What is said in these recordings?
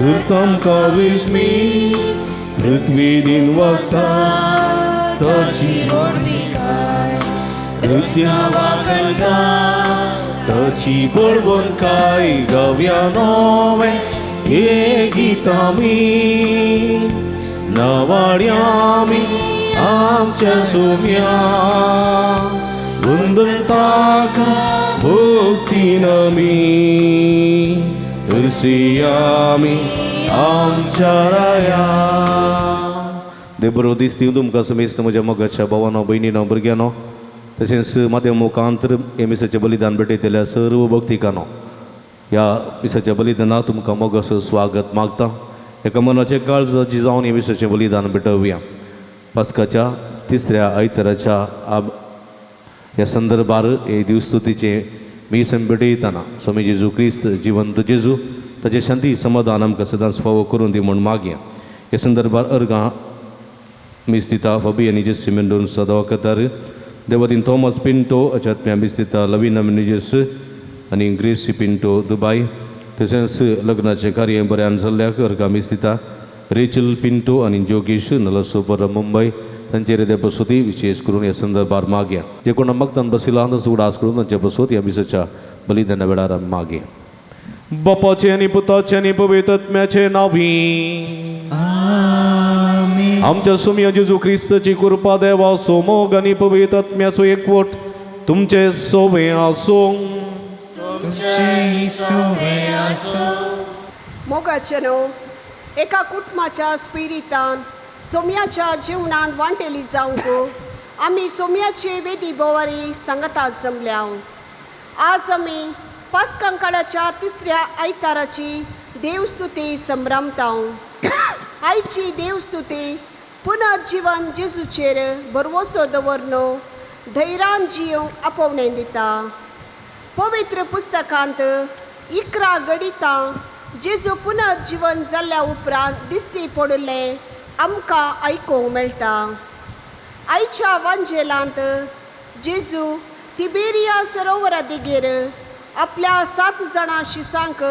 Turtam covers me, पृथ्वी दिन वाजता तोची बोडविकाय रस्यावा कळटा तोची बोडवण काय गव्या नवे हे गीतामी नवाड्यामी आमच्या सोम्या वंदनताका भक्तीनमी हरसियामी आमच्या राया देव बरो दीस दिवन तुमकां समेस्त म्हज्या मोगाच्या भावांनो भयणींनो भुरग्यांनो तशेंच माध्यम मुखांतर हे मिसाचें बलिदान भेटयतल्या सर्व भक्तिकांनो ह्या मिसाच्या बलिदानाक तुमकां मोगाचो स्वागत मागता एका मनाचे काळजी जावन हे मिसाचें बलिदान भेटोवया पास्काच्या तिसऱ्या आयताराच्या ह्या संदर्भार हे दिवस्तुतीचे मिसन भेटयतना स्वामी जेजू क्रिस्त जिवंत जेजू ताचे शांती समाधान आमकां सदांच फावो करून दी म्हूण मागया हे संदर्भार अर्गां मिस्तिता फबी जेसी मेंडोन सदावकतार देवादीन थॉमस पिंटो अचात्म्या मिस्तिता लविना मिनिजस आनी ग्रेसी पिंटो दुबय तशेंच लग्नाचें कार्य बऱ्यान जाल्ल्याक अर्गां मिस्तिता रेचल पिंटो आनी जोगेश नलसोपर मुंबय तांचेर ते बसोती विशेष करून ह्या संदर्भार मागया जे कोण मगतान बसिला तांचो उडास करून तांचे बसोत ह्या मिसाच्या बलिदाना वेळार मागया बापाचे आनी पुताचे आनी पवित्र आत्म्याचे नांवी आमच्या सोम्या जेजू क्रिस्ताची कृपा देवा सोमोग आनी पवित्र आत्म्याचो एकवट तुमचे सोवे आसूं मोगाचेनो एका कुटुंबाच्या स्पिरितान सोम्याच्या जीवनांत वांटेली जावंक आमी सोम्याचे वेदी बोवारी सांगतात जमल्या आज आमी पास्कांकाळाच्या तिसऱ्या आयताराची देवस्तुती संभ्रमता आयची देवस्तुती पुनर्जीवन जेजूचेर भरवोसो दवरनो धैर्यान जियोंक आपोवणें दिता पवित्र पुस्तकांत 11 गडितां जेजू पुनर्जीवन जाल्ल्या उपरांत दिश्टी पडलें आमकां आयकूंक मेळटा आयच्या वांजेलांत जेजू तिबेरिया सरोवरा देगेर आपल्या 7 जाणां शिसांक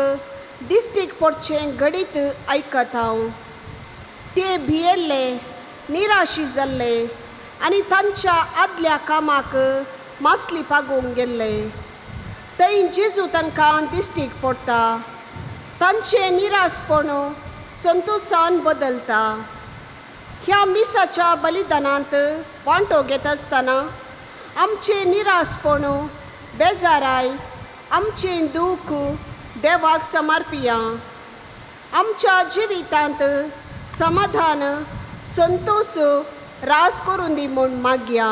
दिश्टीक पडचें घडीत आयकत हांव ते भियेल्ले निराशी जाल्ले आनी तांच्या आदल्या कामाक मासली पागूंक गेल्ले थंय जेजू तांकां दिश्टीक पडटा तांचें निरासपण संतोशान बदलता ह्या मिसाच्या बलिदानांत वांटो घेत आसतना आमचें निरासपण बेजाराय आमचें दूख देवाक समर्पिया आमच्या जिवितांत समाधान संतोष रास करून दी म्हूण मागया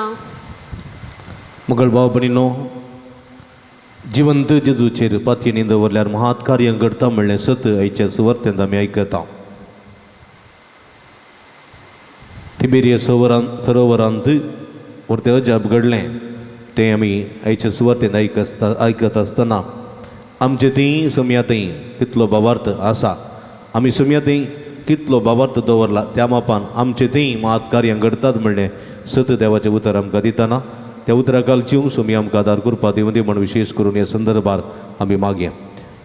मुगळ भाव भयणींनो जिवंत जेजूचेर पातयेनी दवरल्यार महात कार्य घडटा म्हणलें सत आयच्या सुवार्तेंत आमी आयकता तिबेरिया सरोवरांत परतें अजाप घडलें तें आमी आयच्या सुवातेंत आयकत आसतना आमचे थंय सोम्या थंय कितलो भावार्थ आसा आमी सोम्या थंय कितलो भावार्थ दवरला त्या मापान आमचे थंय महात कार्यां घडटात म्हणलें सत देवाचें उतर आमकां दितना त्या उतरा कालची सोम्या आमकां आदार करपा दिवं दी म्हण विशेष करून ह्या संदर्भार आमी मागया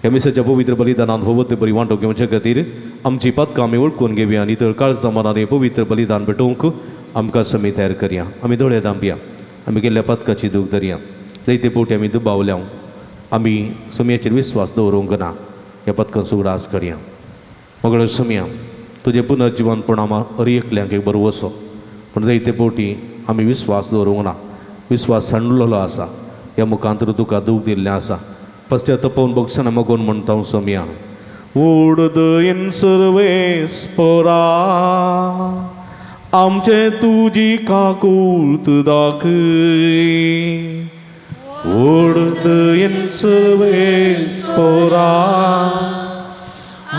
ह्या मिसाच्या पवित्र बलिदानांत फवत बरी वांटो घेवचे खातीर आमची पदकां आमी वळखून घेवया आनी तर काळजा मनान पवित्र बलिदान भेटोवंक आमकां समी तयार करया आमी दोळे धांपया आमी गेल्ल्या पदकाची दूख धरया जायते पोटी आमी दुबावल्या आमी सोमयाचेर विस्वास दवरूंक ना ह्या पथकान सुगडा आस करया मगळ सोमया तुजें पुनर्जीवनपण आमा एकल्यांक एक बरो वसो पूण जायते पोटी आमी विस्वास दवरूंक ना विस्वास सांडलेलो आसा ह्या मुखांतर तुका दूख दिल्लें आसा पश्चातापोवन बक्षाना मगोन म्हणटा हांव सोमया उडदयेन सर्वेस्परा आमचे तुजी काकूळट दाखय उडदयेन सर्वेस्परा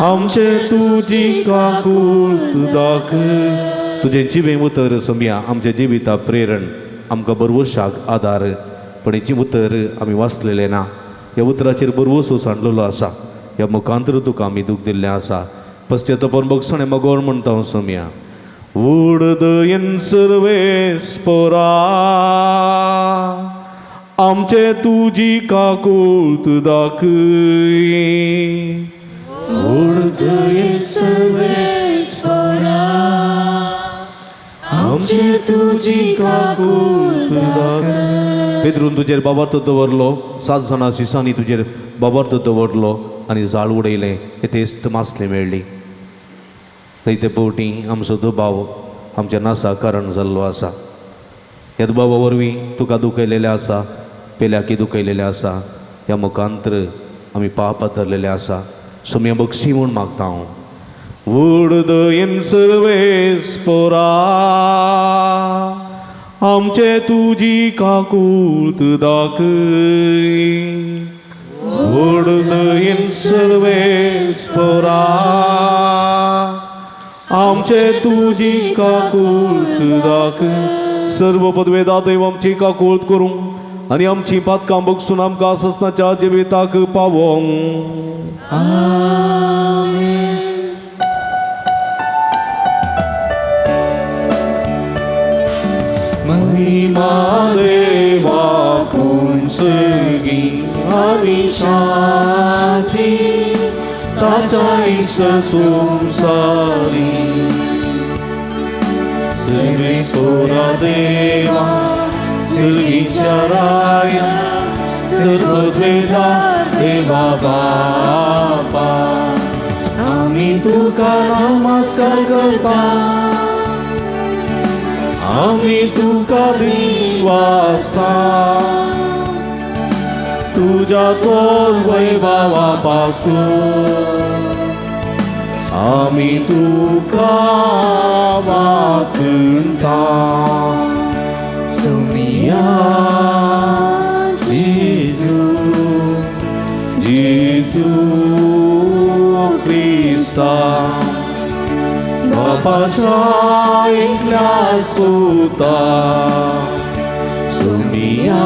आमचे तुजी काकूळट दाखय तुजें जिवें उतर सोमया आमच्या जिविता प्रेरण आमकां बरवशाक आदार पण हेची उतर आमी वाचलेलें ना ह्या उतराचेर बरवसो सांडलेलो आसा ह्या मुखांतर तुका आमी दूख दिल्लें आसा पश्चातापोवन बक्षाणें मगोण म्हणटा हांव सोमया उडदयेन सर्वेस्परा आमचे तुजी काकूळट दाखय उडदयेन सर्वेस्परा आमचे तुजी काकूळट दाखय पेद्रून तुजेर बाबार्थ दवरलो 7 जाणां शिसांनी तुजेर बाबार्थ दवरलो आनी जाळ उडयलें हे तेस्त मासलें मेळ्ळी थंय पोवटी आमचो दुबाव आमच्या नासा कारण जाल्लो आसा ह्या दुबावा वरवीं तुका दुखयलेलें आसा पेल्याकी दुखयलेलें आसा ह्या मुखांतर आमी पाप धरलेलें आसा सोम्या बक्षी म्हूण मागता हांव उडदयेन सर्वेस्परा आमचे तुजी काकूळट दाखय उडदयेन सर्वेस्परा आमचे तुजी काकूळट दाखय सर्व पदवेदा दैव आमची काकूळट करूंक आनी आमची पातकां बगसून आमकां ससनाच्या जिविताक पावोंक महिमा देवाकून सगळी आनी शांती ताच्या इष्ट संसारी सर्वेस्परा देवा सर्गीच्या राया सर्वद्वेदार देवा बापा आमी तुका नमस्कार करता आमी तुका दिवासा तुझ्या तोल वैभवा पासून आमी तुका मागता सोमिया जेजू जेजू क्रिस्ता बापाच्या एकल्या पुता सोमिया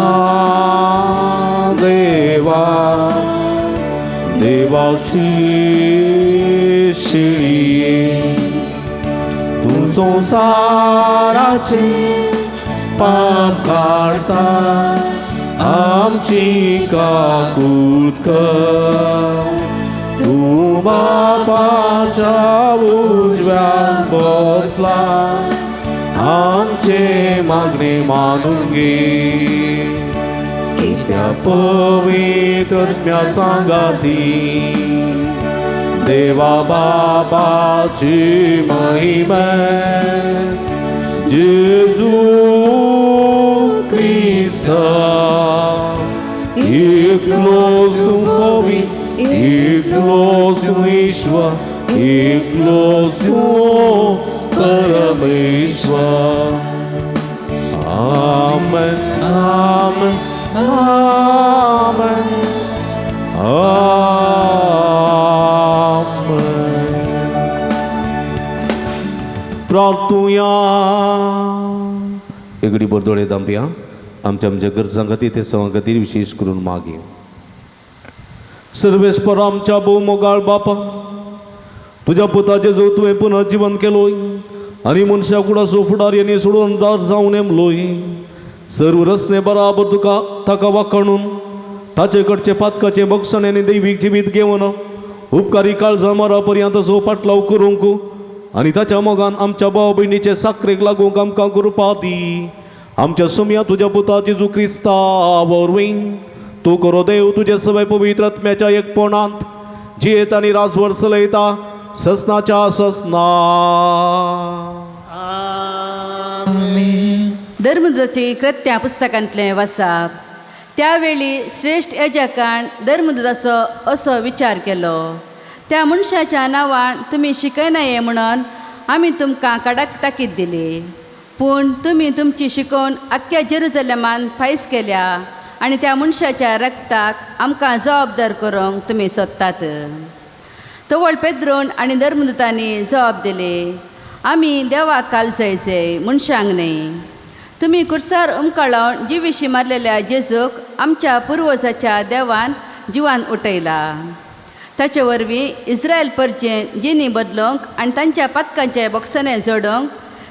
देवा देवाची शिळये तू संसाराचे पाप काढता आमची काकूळट कर तू बापाच्या उजव्यान बसला आमचे मागणे मानून घे त्या पवित्रत्म्या सांगाती देवा बापाची महिमा जेजू ख्रिस्त एकलोच तू पवित्र एकलोच तू ईश्वर एकलोच तू परमेश्वर आमेन आमेन आमेन आमेन प्रार्थुया एगडी बोरदोळे दांपिया आमच्या गरजां खातीर ते सवां खातीर विशेष करून मागीं सर्वेस्पर आमच्या भोवमोगाळ बापा तुझ्या पुताचे जो तुवें पुनर्जीवन केलोय आनी मनशा कुडाचो फुडारी सोडून दार जावन नेमलोय सर्व रस्ते बराबर तुका ताका वाखाणून ताचे कडचे पातकाचे बक्षण आनी दैवीक जिवीत घेवन उपकारी काळजा मारा पर्यंत सो पाटलाव करूंक आनी ताच्या मोगान आमच्या भाव भयणीचे साखरेक लागूंक आमकां कृपा दी आमच्या सुम्या तुझ्या पुता जेजू क्रिस्ता वरवीं तू करो देव तुझे सवय पवित्र आत्म्याच्या एकपणांत जियेत आणि राजवर चलयता ससनाच्या ससना. धर्मदूताची कृत्यां पुस्तकांतलें वाचप. त्यावेळी श्रेष्ठ याजकान धर्मदूताचो असो विचार केलो, त्या मनशाच्या नांवान तुमी शिकयनाये म्हणून आमी तुमकां कडक ताकीद दिली, पूण तुमी तुमची शिकोवन आख्ख्या जेरुसलेमान फायज केल्या आनी त्या मनशाच्या रक्ताक आमकां जबाबदार करूंक तुमी सोदतात. तवळ पेद्रोन आनी धर्मदूतांनी जबाब दिली, आमी देवाक कालजयचे मनशांक न्ही. तुमी कुर्सार उमकळोवन जिविशी मारलेल्या जेजूक आमच्या पुर्वजाच्या देवान जिवान उठयला. ताचे वरवीं इस्रायल परजेन जिनी बदलूंक आनी तांच्या पथकांचे बोक्सने जोडूंक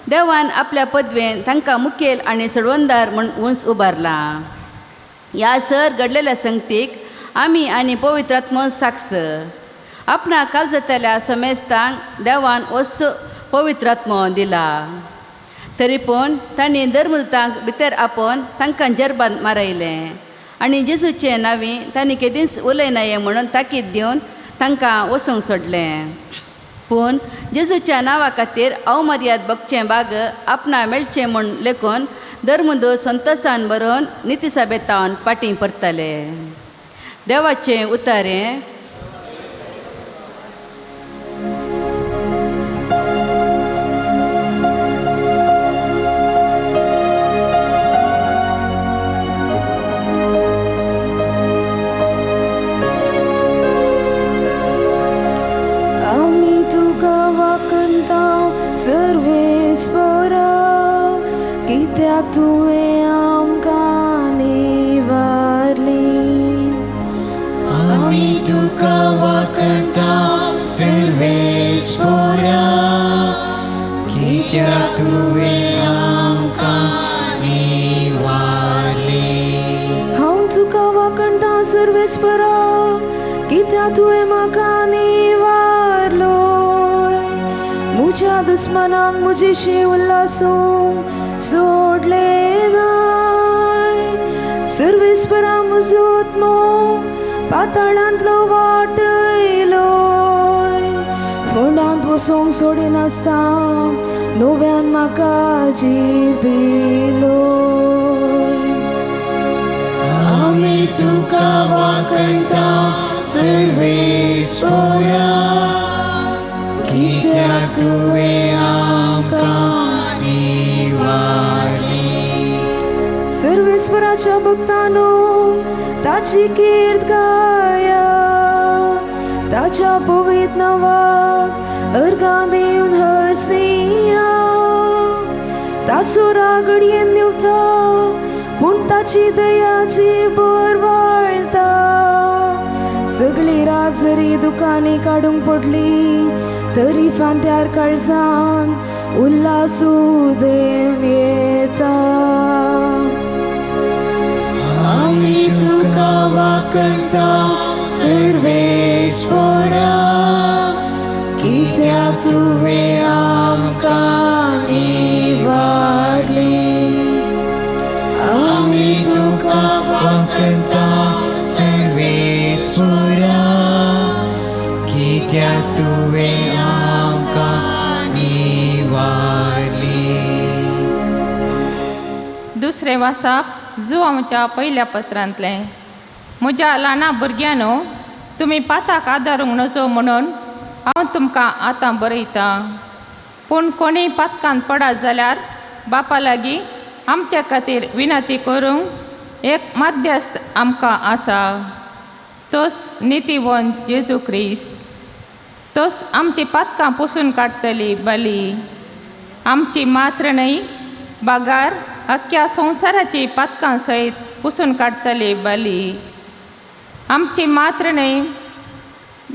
देवान आपल्या पदवेन तांकां मुखेल आनी सोडवणदार म्हूण उंच उबारला. ह्या सर घडलेल्या संगतीक आमी आनी पवित्र आत्मो साक्ष. आपणा कालजतल्या समेस्तांक देवान वस्त पवित्र आत्मो दिला. तरी पूण तांणी धर्मदूतांक भितर आपोवन तांकां जरबान मारयलें आनी जेजूचे नांवी तांणी केदींच उलयनाये म्हणून ताकीद दिवन तांकां वसूंक सोडलें. पूण जेजूच्या नांवा खातीर अवमर्याद भोगचें भाग आपणा मेळचें म्हूण लेखून धर्मदूत संतोशान बरोवन नितीसभेतावन फाटीं परतले. देवाचें उतारें. सर्वेस्परा कित्याक तुवें आमकां निवारली. आमी तुका वाकणटा सर्वेस्परा कित्याक तुवें आमकां निवारली. हांव तुका वाकणटा सर्वेस्परा कित्याक तुवें म्हाका निवारलो. मुझ्या दुस्मनांक मुझीशी उल्हासूंक सोडले नाय. सर्वेस्परा म्हजो आत्मो पाताळांतलो वाटयलो. फोंडांत बसूंक सोडिनासता नव्यान म्हाका जीव दिलो. आमी तुका वाकणटा सर्वेस्परा कित्याक तुवें आमकां निवारली. सर्वेस्पराच्या भक्तांनो ताची कीर्त गाया. ताच्या पवित्र नांवाक अर्गां दिवन हरसिया. ताचो राग घडयेन देंवता पूण ताची दयाची बर वाळटा. सगळी रात जरी दुकानी काडूंक पडली तरी फांत्यार काळजान उल्हासू देव येता. आमी तुका वाकणटा सर्वेस्परा कित्याक तुवें आमकां निवारली. आमी तुका वाकणटा सर्वेस्परा कित्याक तुवें आमकां निवारली. दुसरें वाचप जुवांच्या पयल्या पत्रांतलें. म्हज्या ल्हाना भुरग्यांनो, तुमी पाताक आदारूंक नजो म्हणून हांव तुमकां आतां बरयतां. पूण कोणीय पातकांत पडत जाल्यार बापा लागीं आमचे खातीर विनंती करूंक एक मध्यस्थ आमकां आसा, तोच नितीवंत जेजू क्रिस्त. तोच आमची पातकां पुसून काडटली बली. आमची मात्र न्हय, बागार अख्ख्या संवसाराची पातकां सयत पुसून काडटली बली. आमची मात्र न्हय,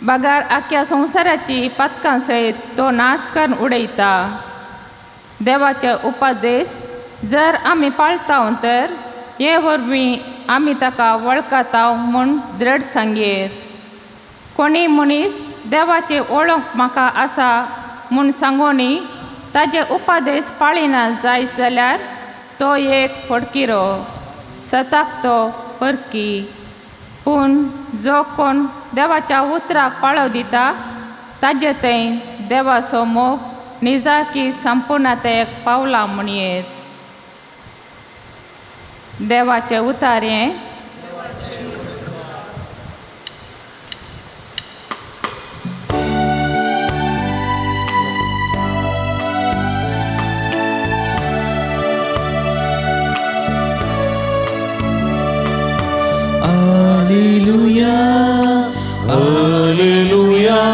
बागार अख्ख्या संवसाराची पातकां सयत तो नाश करून उडयता. देवाचे उपदेश जर आमी पाळटाव तर हे वरवीं आमी ताका वळखताव म्हूण दृढ सांगेत. कोणी मनीस देवाची ओळख म्हाका आसा म्हूण सांगोनी ताजे उपदेश पाळिना जायत जाल्यार तो एक फडकिरो सताक तो परकी पूण जो कोण देवाच्या उतराक पाळव दिता ताजे थंय देवाचो मोग निजाकी संपूर्णतेक पावला म्हणयेत. देवाचे उतार हें Hallelujah, Hallelujah,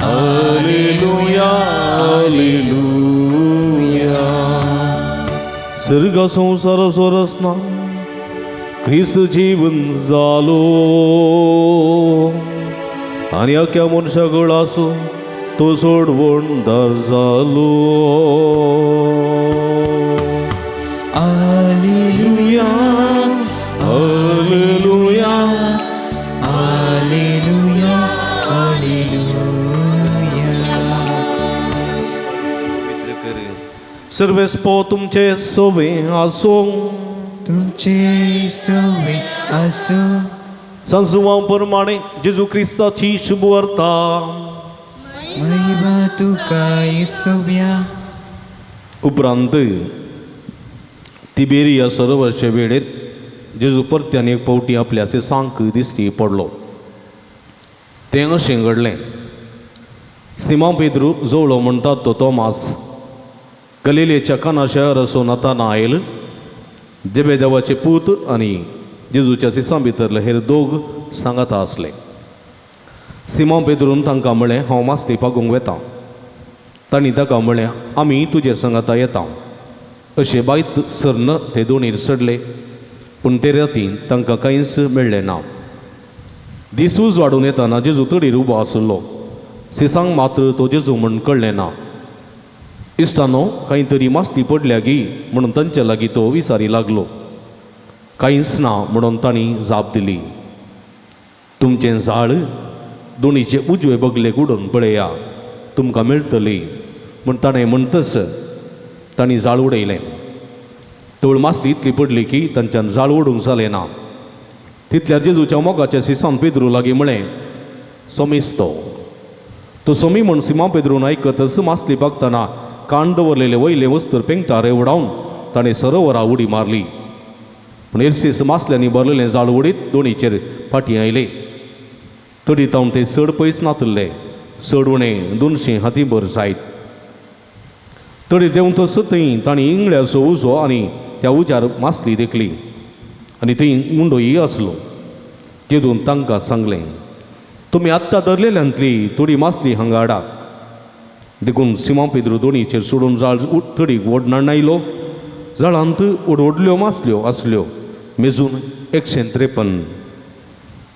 Hallelujah, Hallelujah. सर्ग संसार सोरसना ख्रिस्त जीवन जालो आणि अख्या मनशागळ आसो तो सोडवणदार जालो. Hallelujah, Hallelujah, Hallelujah, Hallelujah. सर्वेस्पो तुमचे सोवे आसो. तुमचे सोवे असो संसुवा प्रमाणे जेजू ख्रिस्ताची शुभ वार्ता महिमा तुका येसोव्या. उपरांत तिबेरिया सरोवराच्या वेळेर जेजू परत्यान एक पावटी आपल्या सांक दिश्टी पडलो. तें अशें घडलें. सिमोन पेद्रू जवळो म्हणटात तो तोमास, गलिलेच्या काना शहराचो नातानाएल, जेबेदेवाचे पूत आनी जेजूच्या सिसां भितरले हेर दोग सांगाता आसले. सिमोन पेद्रून तांकां म्हळें, हांव मास्ती पागूंक वेतां. तांणी ताका म्हळें, आमी तुजे सांगाता येता. अशें बायत सरन ते दोणीर चडले, पूण ते रातीन तांकां कांयच मेळ्ळें ना. दीस वाडून येताना जेजू तडीर उबो आसलो. सिसांक मात्र तो जेजू म्हण कळ्ळें ना. इश्टानो, कांय तरी मास्ती पडल्या गी म्हणून तांचे लागीं तो विचारी लागलो. कांयच ना म्हणून तांणी जाप दिली. तुमचें झाड दोणीचे उजवे बगले उडोवन पळया, तुमकां मेळटली म्हूण ताणें म्हणटच तांणी जाळ उडयलें. तवळ मास्ती इतली पडली की तांच्यान जाळ ओडूंक जालें ना. तितल्यार जेजूच्या मोगाच्या सिसान पेद्रू लागीं म्हळें, सोमिस्तो. तो सोमी म्हूण सिमोन पेद्रून आयकतच मास्ती पागतना काण दवरलेले वयले वस्त्र पेंगटार उडावन ताणें सरोवरा उडी मारली. पूण एरसीस मासल्यांनी भरलेलें जाळ उडीत दोणीचेर फाटीं आयलें. तडी तावन ते चड पयस नातल्ले, चड उणें 200 हातींभर जायत. तडी देंवन थंय तांणी इंगळ्याचो उजो आनी त्या उजार मासली देखली आनी थंय मुंडोई आसलो. जेजून तांकां सांगलें, तुमी आत्तां धरलेल्यांतली थोडी मासली हांगा हाडात. देखून सिमोन पेद्रू दोणीचेर सोडून जाळ तडीक ओडनान आयलो. जाळांत ओडवडल्यो मासल्यो आसल्यो मेजून 153.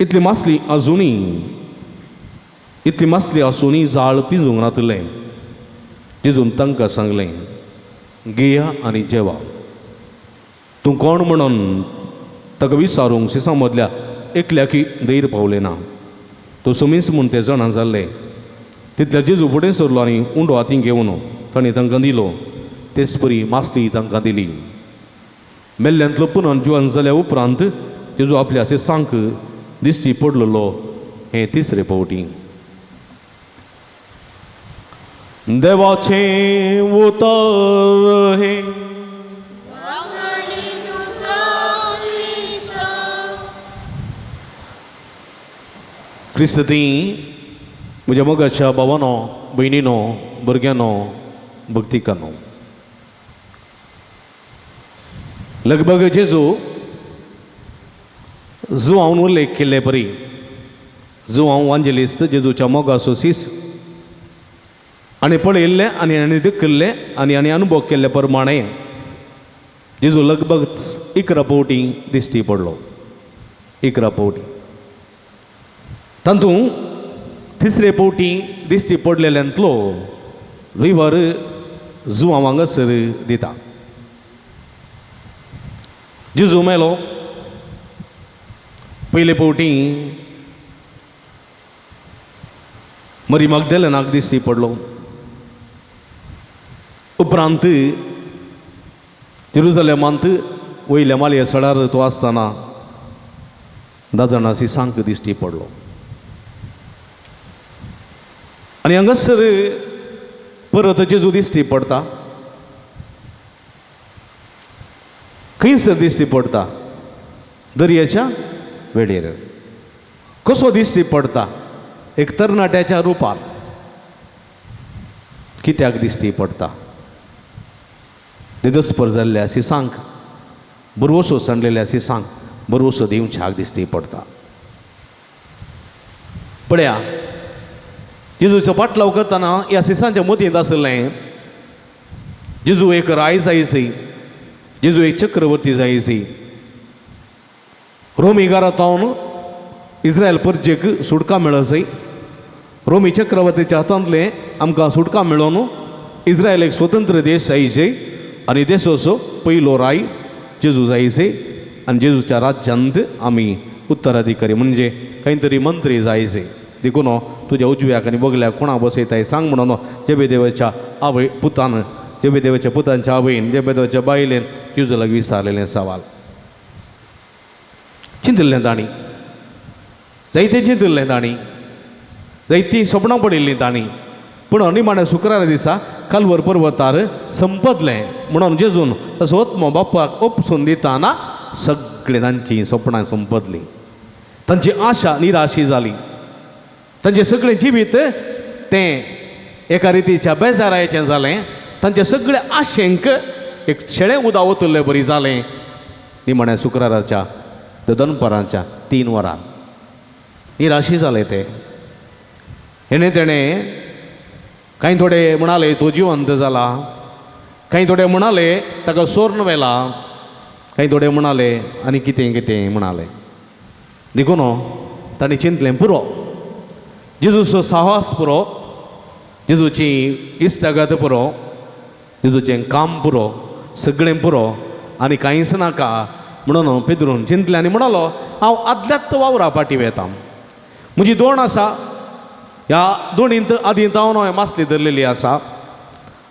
इतली मासली आसुनी जाळ पिंजूंक नातलें. जेजून तांकां सांगलें, घेया आनी जेवा. तूं कोण म्हणून ताका विचारूंक सिसां मदल्या एकल्याकी धैर्य पावलें ना. तो समीस म्हूण ते जाणा जाल्ले. तितल्या जेजू फुडें सरलो आनी उंडो हातीन घेवन ताणें तांकां दिलो. तेच परी मासली तांकां दिली. मेल्ल्यांतलो पुनन जिवन जाल्या उपरांत जेजू आपल्या सिसांक दिश्टी पडलेलो हें तिसरे फावटी. देवाचें उतर हे क्रिस्ती म्हज्या मोगाच्या भावानो, भयणीनो, भुरग्यानो, भक्तिकानो, लगभग जेजू जो हांव उल्लेख केल्ले परी, जो हांव वांजेलिस्त जेजूच्या मोगाचो सीस आनी पळयल्ले आनी देखिल्ले आनी अनुभव केल्ले प्रमाणे जेजू लगभग 11 फावटी दिश्टी पडलो. 11 फावटी. तातूंत तिसरे फावटी दिश्टी पडलेल्यांतलो रविवार जो हांव हांगासर दिता. जेजू मेलो. पयले फावटी मरी मग्दलेनाक दिश्टी पडलो. उपरांत जेरुसलेमांत वयल्या मालये सडार तो आसतना 10 जाणांसी सांक दिश्टी पडलो आनी हांगासर परत जेजू दिश्टी पडटा खंयसर दिश्टी पडटा दर्याच्या वेळेर कसो दिश्टी पडटा एक तरणाट्याच्या रुपार कित्याक दिश्टी पडटा निदस्पर जाल्ल्या सिसांक बरवसो सांडलेल्या सिसांक बरवसो दिवच्याक दिश्टी पडटा पळया जेजूचो पाटलाव करतना ह्या सिसांच्या मतींत आसलें जेजू एक राय जायसी जेजू एक चक्रवर्ती जायसी रोमी घरांतावन इस्रायल परजेक सुटका मेळसय रोमी चक्रवर्तीच्या हातांतले आमकां सुटका मेळोन इस्रायल एक स्वतंत्र देश जायचे आनी देशाचो पयलो राय जेजू जायचे आनी जेजूच्या राज्यांत आमी उत्तराधिकारी म्हणजे खंय तरी मंत्री जायचे देखून तुज्या उजव्याक आनी बगल्याक कोणा बसयताय सांग म्हणून जेबेदेवाच्या आवय पुतान जेबेदेवाच्या पुतांच्या आवयन जेबेदेवाच्या बायलेन जेजू लागीं विचारलेलें सवाल चिंतलें तांणी जायतें चिंतलें तांणी जायतीं सपनां पडिल्लीं तांणी पूण निमाण्या शुक्रारा दिसा कालवर पर्वतार संपतलें म्हणून जेजून तसो आत्मो बापाक ओपसून दिताना सगळीं तांचीं सपनां संपतलीं तांची आशा निराशी जाली तांचें सगळें जिवीत तें एका रितीच्या बेजारायेचें जालें तांच्या सगळ्या आशेंक एक शेळें उदक वतुल्लें बरी जालें निमाण्या शुक्राराच्या दनपाराच्या 3 वरां निराशी जाले ते हेणे तेणें कांय थोडे म्हणाले तो जिवंत जाला कांय थोडे म्हणाले ताका सोर्न व्हेला कांय थोडे म्हणाले आनी कितें कितें म्हणाले देखून तांणी चिंतलें पुरो जेजूचो साहस पुरो जेजूची इश्टागत पुरो जेजूचें काम पुरो सगळें पुरो आनी कांयच नाका म्हणून पेद्रून चिंतलें आनी म्हणालो हांव आदल्यात वावरा पाटी वेतां म्हजी दोण आसा ह्या दोणींत आदींत हांव मासली धरलेली आसा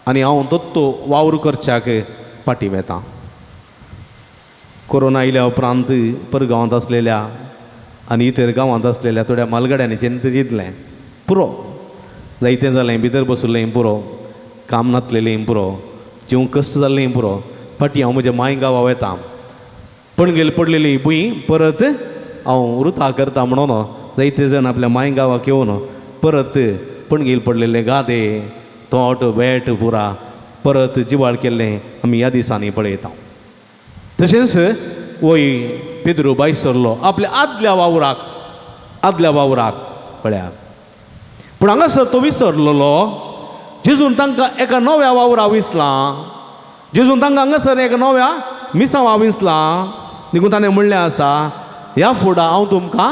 आनी हांव तो वावर करच्याक पाटी वेतां कोरोना आयल्या उपरांत परगांवांत आसलेल्या आनी इतर गांवांत आसलेल्या थोड्या मालगाड्यांनी चिंत चिंतलें पुरो जायतें जालें भितर बसुल्लें पुरो काम नासलेलें पुरो जीव कश्ट जाल्लें पुरो फाटीं हांव म्हज्या माय गांवा वेतां पणगेल पडलेली भूंय परत हांव वृथा करता म्हणून जायते जण आपल्या माय गांवाक येवन परत पणगेल पडलेले गादे तोट बेट पुरा परत जिवाळ केल्लें आमी ह्या दिसांनी पळयता तशेंच वय पेद्रू भायर सरलो आपल्या आदल्या वावराक पळया पूण हांगासर तो विसरलेलो जेजून तांकां एका नव्या वावरा विसलां जेजून तांकां हांगासर एका नव्या मिसांवा विसलां देखून ताणें म्हणलें आसा ह्या फुडां हांव तुमकां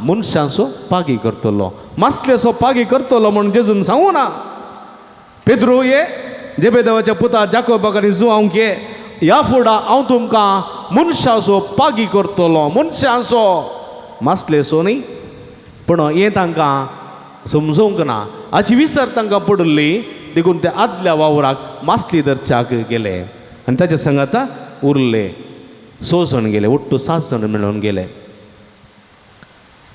मनशांचो पागी करतलो मासलेसो पागी करतलो म्हूण जेजून सांगू ना पेद्रू ये जेबेदेवाच्या पुता जाकोबाक आनी जुआंक ये ह्या फुडां हांव तुमकां मनशांचो पागी करतलो मनशांचो मासलेसो न्ही पूण हें तांकां समजूंक ना हाची विसर तांकां पडली देखून ते आदल्या वावराक मासली धरच्याक गेले आनी ताच्या सांगाता उरले 6 जण गेले ओट्टू 7 जण मेळून गेले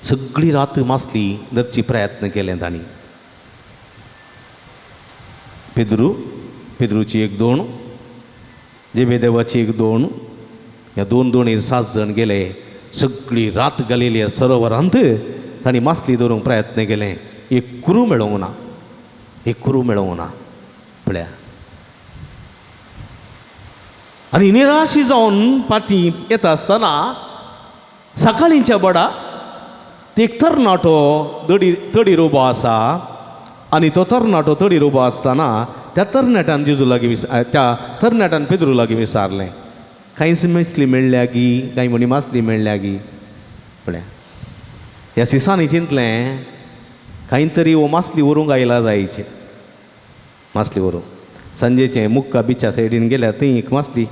सगळी रात मासली धरची प्रयत्न केले तांणी पेद्रूची एक दोण जेबेदेवाची एक दोण ह्या 2 दोणीर 7 जण गेले सगळी रात गलिलिया सरोवरांत तांणी मासली धरूंक प्रयत्न केले एक कुरू मेळोंक ना पळया आनी निराशी जावन पाटी येता आसतना सकाळींच्या बडा एक तरणाटो तडीर उबो आसा आनी तो तरणाटो तडीर उबो आसतना त्या तरणाट्यान जेजू लागीं त्या तरणाट्यान पेद्रू लागीं विचारलें कांयच मासली मेळ्ळ्या गी कांय म्हणी मासली मेळ्ळ्या गी पळया ह्या सिसांनी चिंतलें कांय तरी वो मासली व्हरूंक आयला जायचे मासली व्हरूंक सांजेचें मुक्का बिच्या सायडीन गेल्यार थंय एक मासली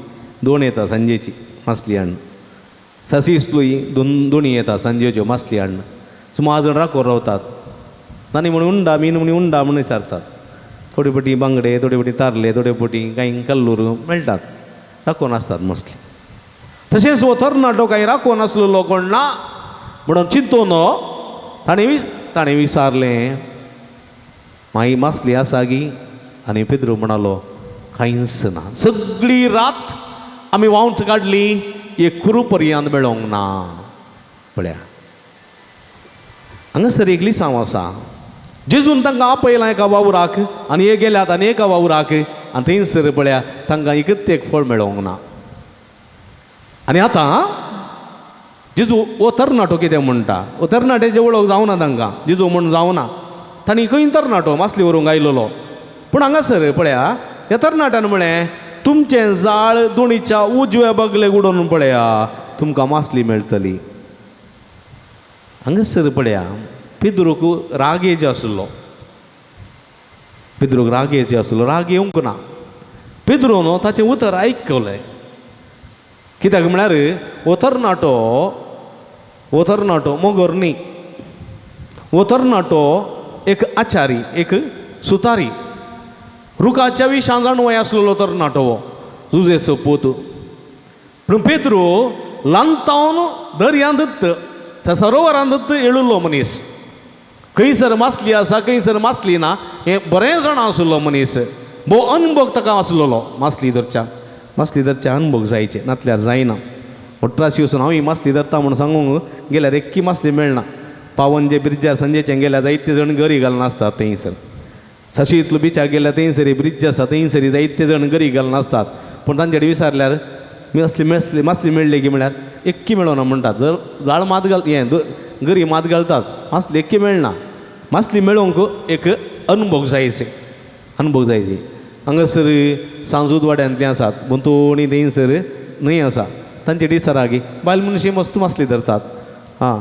दोण येता सांजेची मासली हाडून सासीस्तूय दोणी येता सांजेच्यो मासली हाडून सुमार जाण राखोर रावतात तांणी म्हण उंडा मीन म्हणी उंडा म्हण विचारतात थोडे पटी बांगडे थोडे पटी तारले थोडे पटी कांय कल्लूर मेळटात राखून आसतात मसली. तशेंच हो तरणाटो काही राखून आसलेलो कोण ना म्हणून चिंतून ताणें विचारलें माई मासली आसा गी. आनी पेद्रू म्हणालो कांयच ना. सगळी रात आमी वावंट काडली, एक कुरू पर्यंत मेळोंक ना. पळया हांगासर एक लिसांव आसा. जेजून तांकां आपयलां एका वावराक आनी हे गेल्यात आनी एका वावराक आनी थंयसर पळया तांकां एकच एक फळ मेळोंक ना. आनी आतां जेजू हो तरणाटो कितें म्हणटा, हो तरणाट्याची वळख जावना तांकां. जेजू म्हण जावना, तांणी खंय तरणाटो मासली व्हरूंक आयलोलो. पूण हांगासर पळया ह्या तरणाट्यान म्हळें तुमचें जाळ दोणीच्या उजव्या बागलेक उडोवन पळया तुमकां मासली मेळटली. हांगासर पळया पेद्रूक राग येवचो आसलो. पेद्रूक राग येवचो आसलो, राग येवंक ना. पेद्रून ताचें उतर आयकलें. कित्याक म्हळ्यार हो तरणाटो मोगोर न्ही. हो तरणाटो एक आचारी, एक सुतारी, रुखाच्या विशां जाणवय आसलेलो तरणाटो हो जुजेचो पूत. पूण पेद्रू लांतावन दर्यांत त्या सरोवरांत येळुल्लो मनीस. खंयसर मासली आसा खंयसर मासली ना हें बरें जाणा आसलो मनीस. भोव अनुभव ताका आसलेलो मासली धरच्या अनुभव जायचे, नातल्यार जायना. अठराशी वचून हांव ही मासली धरता म्हूण सांगूंक गेल्यार एक्की मासली मेळना. पावनजे ब्रिजार संजेच्यान गेल्यार जायते जण गरी घालून आसतात थंयसर. सशी इतलो बिचाक गेल्यार थंयसरी ब्रिज आसा थंयसरी जायते जण गरी घालून आसतात. पूण तांचे कडेन विचारल्यार मासली मेळ्ळी की म्हळ्यार एक्की मेळना म्हणटात. जर जाळ मात गरी मात घालतात, मासली एक्की मेळना. मासली मेळोवंक एक अनुभव जायचे. हांगासर सांजूद वाड्यांतले आसात, बुंतोणी थंयसर न्हंय आसा, तांचे डिसरागी बायल मनशी मस्त मासली धरतात.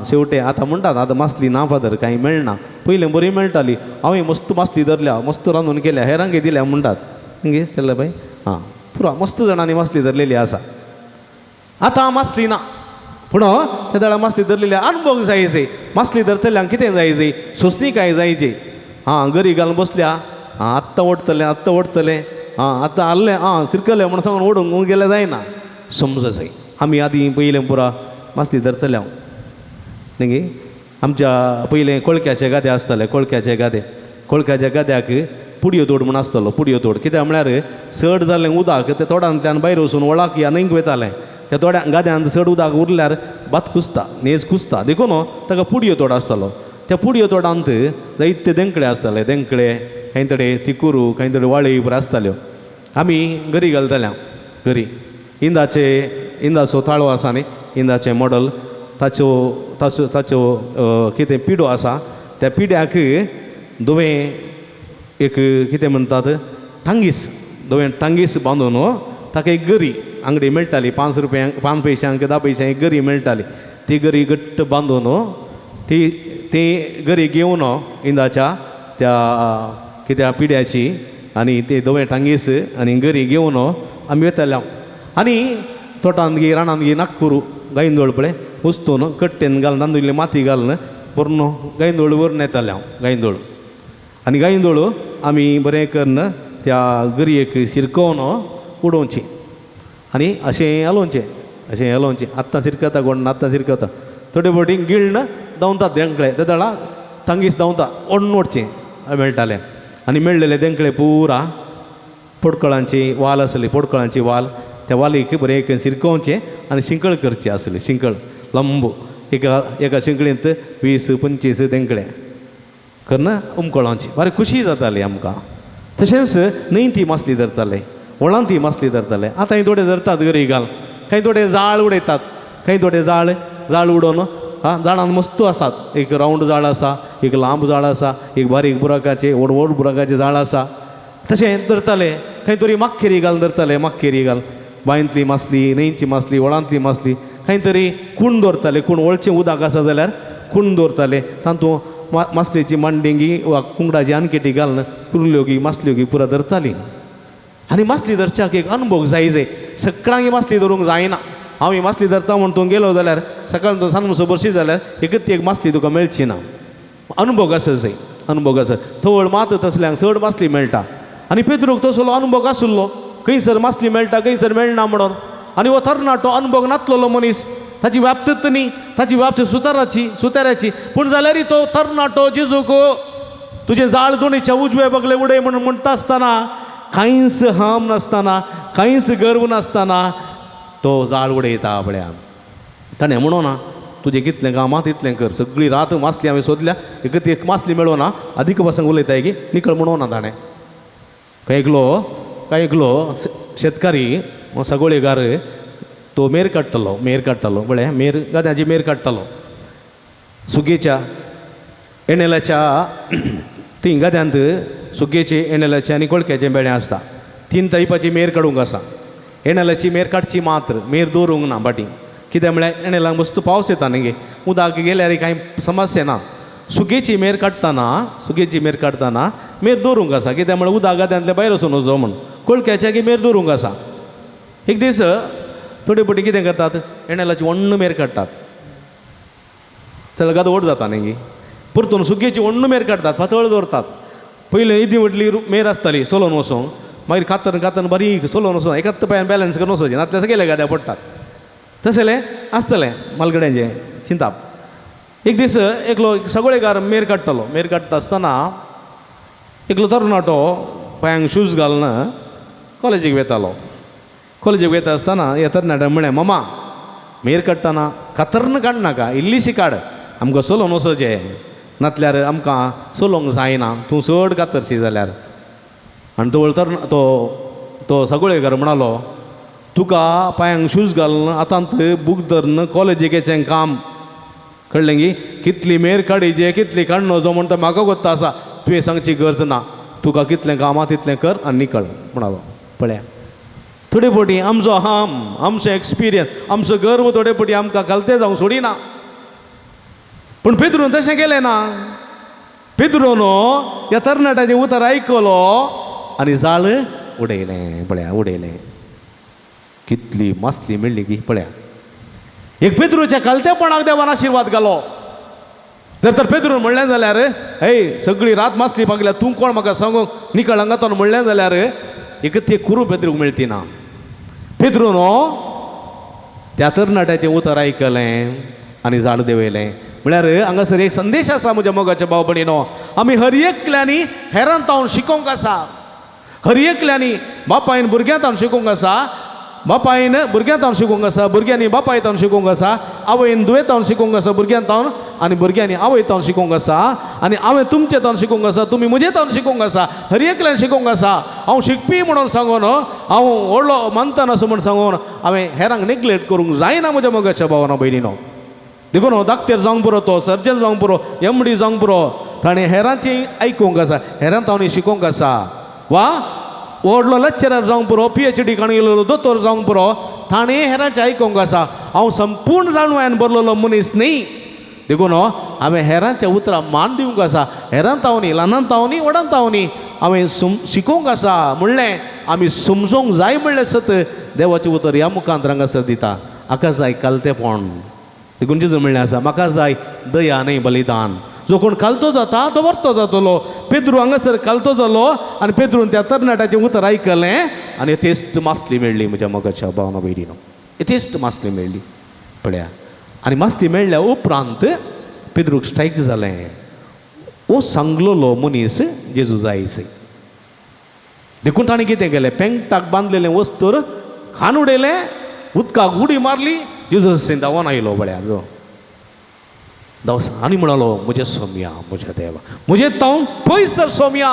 शेवटे आतां म्हणटात आतां मासली ना फादर कांय मेळना. पयलीं बरी मेळटाली. हांवें मस्त मासली धरल्या, मस्त रांदून केल्या, हेरांगे दिल्या म्हणटात. तेंगे स्टेला बाय पुरो मस्त जाणांनी मासली धरलेली आसा. आतां मासली ना, पूण त्या दाळा मासली धरलेली अनुभव जायचे. मासली धरतल्यांक कितें जायचे, सोंसणी काय जायचे. गरी घालून बसल्या, आत्तां ओडटलें आतां आल्लें सिरकलें म्हण सांगून ओडूंक गेल्यार जायना. समज जाय आमी आदीं पयलें पुरा मासली धरतले हांव न्ही. आमच्या पयलें कोळक्याचे गादे आसताले. कोळक्याच्या गाद्याक पुडयो तोड म्हूण आसतालो. पुडयो तोड कित्याक म्हळ्यार चड जाल्लें उदक ते तोडांतल्यान भायर वचून वळाक या न्हंयक वयतालें. त्या तोड्या गाद्यांत चड उदक उरल्यार भात कुसता, नेज कुसता देखून ताका पुडयो तोड आसतालो. त्या पुडयो तोडांत जायते देंकळे आसताले. कांय तडे तिकुरू कांय तडे वाळी पुरो आसताल्यो. आमी गरी घालताले. गरी इंदाचो ताळो आसा न्ही, इंदाचें मॉडल, ताचो कितें पिडो आसा. त्या पिड्याक दोवें एक कितें म्हणटात दोवें टांगीस बांदून ताका एक गरी आंगडी मेळटाली. 5 रुपयांक 5 पयशांक 10 पयशांक एक गरी मेळटाली. ती गरी घट्ट बांदून ती गरी घेवन इंदाच्या त्या कित्या पिड्याची आनी ते दोवें टांगीस आनी गरी घेवन आमी वताले. आनी तोटांत गी रानांत गी नागपुरू गायंदोळ पळय उस्तून कट्टेन घालून तांदूळ माती घालून बरो गायंदोळ व्हरून येताले हांव. आनी गायंदोळ आमी बरें करून त्या गरयेक सिरकोवन उडोवची आनी अशें हलोवचें. आत्तां सिरकता कोण आत्तां सिरकता. थोडे फावटी गिळण धांवतात देंकळे. त्या दाळा तांगीस धांवता ओडून ओडचें मेळटालें. आनी मेळ्ळेले देंकळे पुरा पोडकळांची वाल आसली. पोडकळांची वाल, त्या वालीक बरें सिरकोवचें आनी शिंकळ करची आसली. शिंकळ लंबू एका शिंकळींत 20-25 देंकळे करून उमकळांची बरें खुशी जाताली आमकां. तशेंच न्हंयती मासली धरताले, व्हळांती मासली धरताले. आतां थोडे धरतात गरी घाल, कांय थोडे जाळ उडयतात. कांय थोडे जाळ उडोवन जाळान मस्त आसात. एक रावंड जाळ आसा, एक लांब जाळ आसा, एक बारीक बुराकाचे व्हड बुराकाचे जाळ आसा. तशें धरताले. खंय तरी माखेरी घाल धरताले. माखेरी घाल बांयतली मासली, न्हंयची मासली, व्हळांतली मासली. खंय तरी कुण दवरताले. कुण व्हडचें उदक आसा जाल्यार कुण दवरताले. तातूंत मासलेची मांडेंगी वा कुंगडाची आनकेटी घालून कुर्ल्यो गी मासल्यो गी पुरा धरताली. आनी मासली धरच्याक एक अनुभव जाय. सकाळीं मासली धरूंक जायना. हांव ही मासली धरता म्हूण तूं गेलो जाल्यार सकाळ तो सान म्हसो बरशी जाल्यार एकच एक मासली तुका मेळची ना. अनुभव आसा जाय. थोड मात तसल्यांक चड मासली मेळटा. आनी पेद्रूक तसलो अनुभव आसुल्लो. खंयसर मासली मेळटा खंयसर मेळना म्हणून आनी हो तरणाटो अनुभव नातलोलो मनीस ताची व्याप्तत न्ही ताची व्याप्त सुताऱ्याची पूण जाल्यारय तो तरणाटो जेजूक तुजें जाळ दोनीच्या उजवे बगले उडय म्हणून म्हणटा आसतना कांयच हम नासतना कांयच गर्व नासतना तो जाळ उडयता बळ्या ताणें म्हणून ना तुजें कितलें कामां तितलें कर सगळी रात मासली हांवें सोदल्या एक मासली मेळोना अधिक प्रसंग उलयताय की निकळ म्हणून ना ताणें काय एकलो शेतकारी सगोळेगार तो मेर काडटालो बळे गाद्याची मेर काडटालो सुगेच्या एणेलाच्या ती गाद्यांत सुगेचे एणेलाचे आनी कोळक्याचें बेळें आसता 3 टायपाची मेर काडूंक आसा एणेलाची मेर काडची मात्र मेर दवरूंक ना बाटी कित्याक म्हळ्यार एणेलांक मस्त पावस येता न्ही गे उदक गेल्यार कांय समस्या ना सुगेची मेर काडटाना मेर दवरूंक आसा कित्याक म्हळ्यार उदक गाद्यांतले भायर वचून वचो म्हूण कोळक्याच्या मेर दवरूंक आसा एक दीस थोडे पटी कितें करतात एणेलाची व्हडली मेर काडटात जाल्यार गादो व्हड जाता न्ही गे परतून सुगेची व्हडली मेर काडटात पातळ दवरतात पयलीं इदी व्हडली मेर आसताली सोलोन वचोंक मागीर कातन बारीक सोलोन वचोन एकाच पांयान बॅलन्स करून वचोचें नातल्या सगळे गाद्या पडटात तशें आसतलें मालगड्यांचें चिंताप एक दीस एकलो सगळेकार मेर काडटा आसतना एकलो तरणाटो पांयांक शूज घालून कॉलेजीक वयता आसतना ह्या तरणाट्यान म्हळें मामा मेर काडटाना कातरन काडनाका इल्लीशी काड आमकां सोलोन वचोचें नातल्यार आमकां सोलोंक जायना तूं चड कातरशी जाल्यार आनी तो सगळेकार म्हणलो तुका पांयांक शूज घालून आतांत बूक धरून कॉलेजीक येचें काम कळ्ळें गी कितली मेर काडीचे कितली काडनो जो म्हणटा म्हाका गोत्ता आसा तुवें सांगची गरज ना तुका कितलें कामां तितलें कर आनी निकळ म्हणलो पळया थोडे फावटी आमचो आमचो एक्सपिरियन्स आमचो गर्व थोडे फावटी आमकां घालते जावंक सोडिना पूण पेद्रून तशें केलें ना पेद्रोन ह्या तरणाट्याचें उतर आयकलो आनी जाळ उडयलें कितली मासली मेळ्ळी की पळया एक पेद्रूच्या कालतेपणाक देवान आशिर्वाद घालो जर पेद्रून म्हणलें जाल्यार सगळी रात मासली पागल्या तूं कोण म्हाका सांगूंक निकळ हांगातून म्हणलें जाल्यार एक ते कुरू पेद्रूक मेळटी ना पेद्रून त्या तरणाट्याचें उतर आयकलें आनी जाळ देंवयलें म्हळ्यार हांगासर एक संदेश आसा म्हज्या मोगाच्या भाव भयणीनो आमी हर एकल्यांनी हेरांत हांव शिकोवंक आसा हर एकल्यांनी बापायन भुरग्यांत हांव शिकोवंक आसा बापायन भुरग्यांत हांव शिकोवंक आसा भुरग्यांनी बापायत हांव शिकोवंक आसा आवयन दुयेंत हांव शिकोवंक आसा भुरग्यांत हांव आनी भुरग्यांनी आवयत हांव शिकोवंक आसा आनी हांवें तुमचेत हांव शिकोवंक आसा तुमी म्हजेत हांव शिकोवंक आसा हर एकल्यान शिकोवंक आसा हांव शिकपी म्हणून सांगून हांव व्हडलो मंथन असो म्हूण सांगून हांवें हेरांक नेग्लेक्ट करूंक जायना म्हज्या मोगाच्या भावानो भयणीनो देखून धाकटेर जावंक पुरो तो सर्जन जावंक पुरो MD जावंक पुरो ताणें हेरांचें आयकूंक आसा हेरांत हांव शिकोवंक आसा वा व्हडलो लेक्चरर जावंक पुरो PhD काणयलो दोतोर जावंक पुरो ताणें हेरांचें आयकूंक आसा हांव संपूर्ण जाणवान बरलोलो मनीस न्ही देखून हांवें हेरांच्या उतरां मान दिवंक आसा हेरांत हांव न्ही ल्हानांत हांव न्ही व्हडांत हांव न्ही हांवें शिकोवंक आसा म्हणलें आमी समजोवंक जाय म्हणलें सत देवाचें उतर ह्या मुखांत हांगासर दिता हाका जाय कालतेपण देखून जेजू म्हणलें आसा म्हाका जाय दया न्ही बलिदान जो कोण कालतो जाता तो वर्तो जातलो पेद्रू हांगासर कालतो जालो आनी पेद्रून त्या तरणाट्याचें उतर आयकलें आनी यथेस्ट मासली मेळ्ळी म्हज्या मोगाच्या भावना भयणीनो यथेस्ट मासली मेळ्ळी पळया आनी मासली मेळ्ळ्या उपरांत पेद्रूक स्ट्रायक जालें ओ सांगलोलो मनीस जेजू जायस देखून ताणें कितें केलें पेंगटाक बांदलेलें वस्तर खान उडयलें उदकाक उडी मारली जेजूस धांवोन आयलो बळ्या जो आनी म्हणलो म्हजें सोम्या म्हज्या देवा म्हजें तावन पयसर सोम्या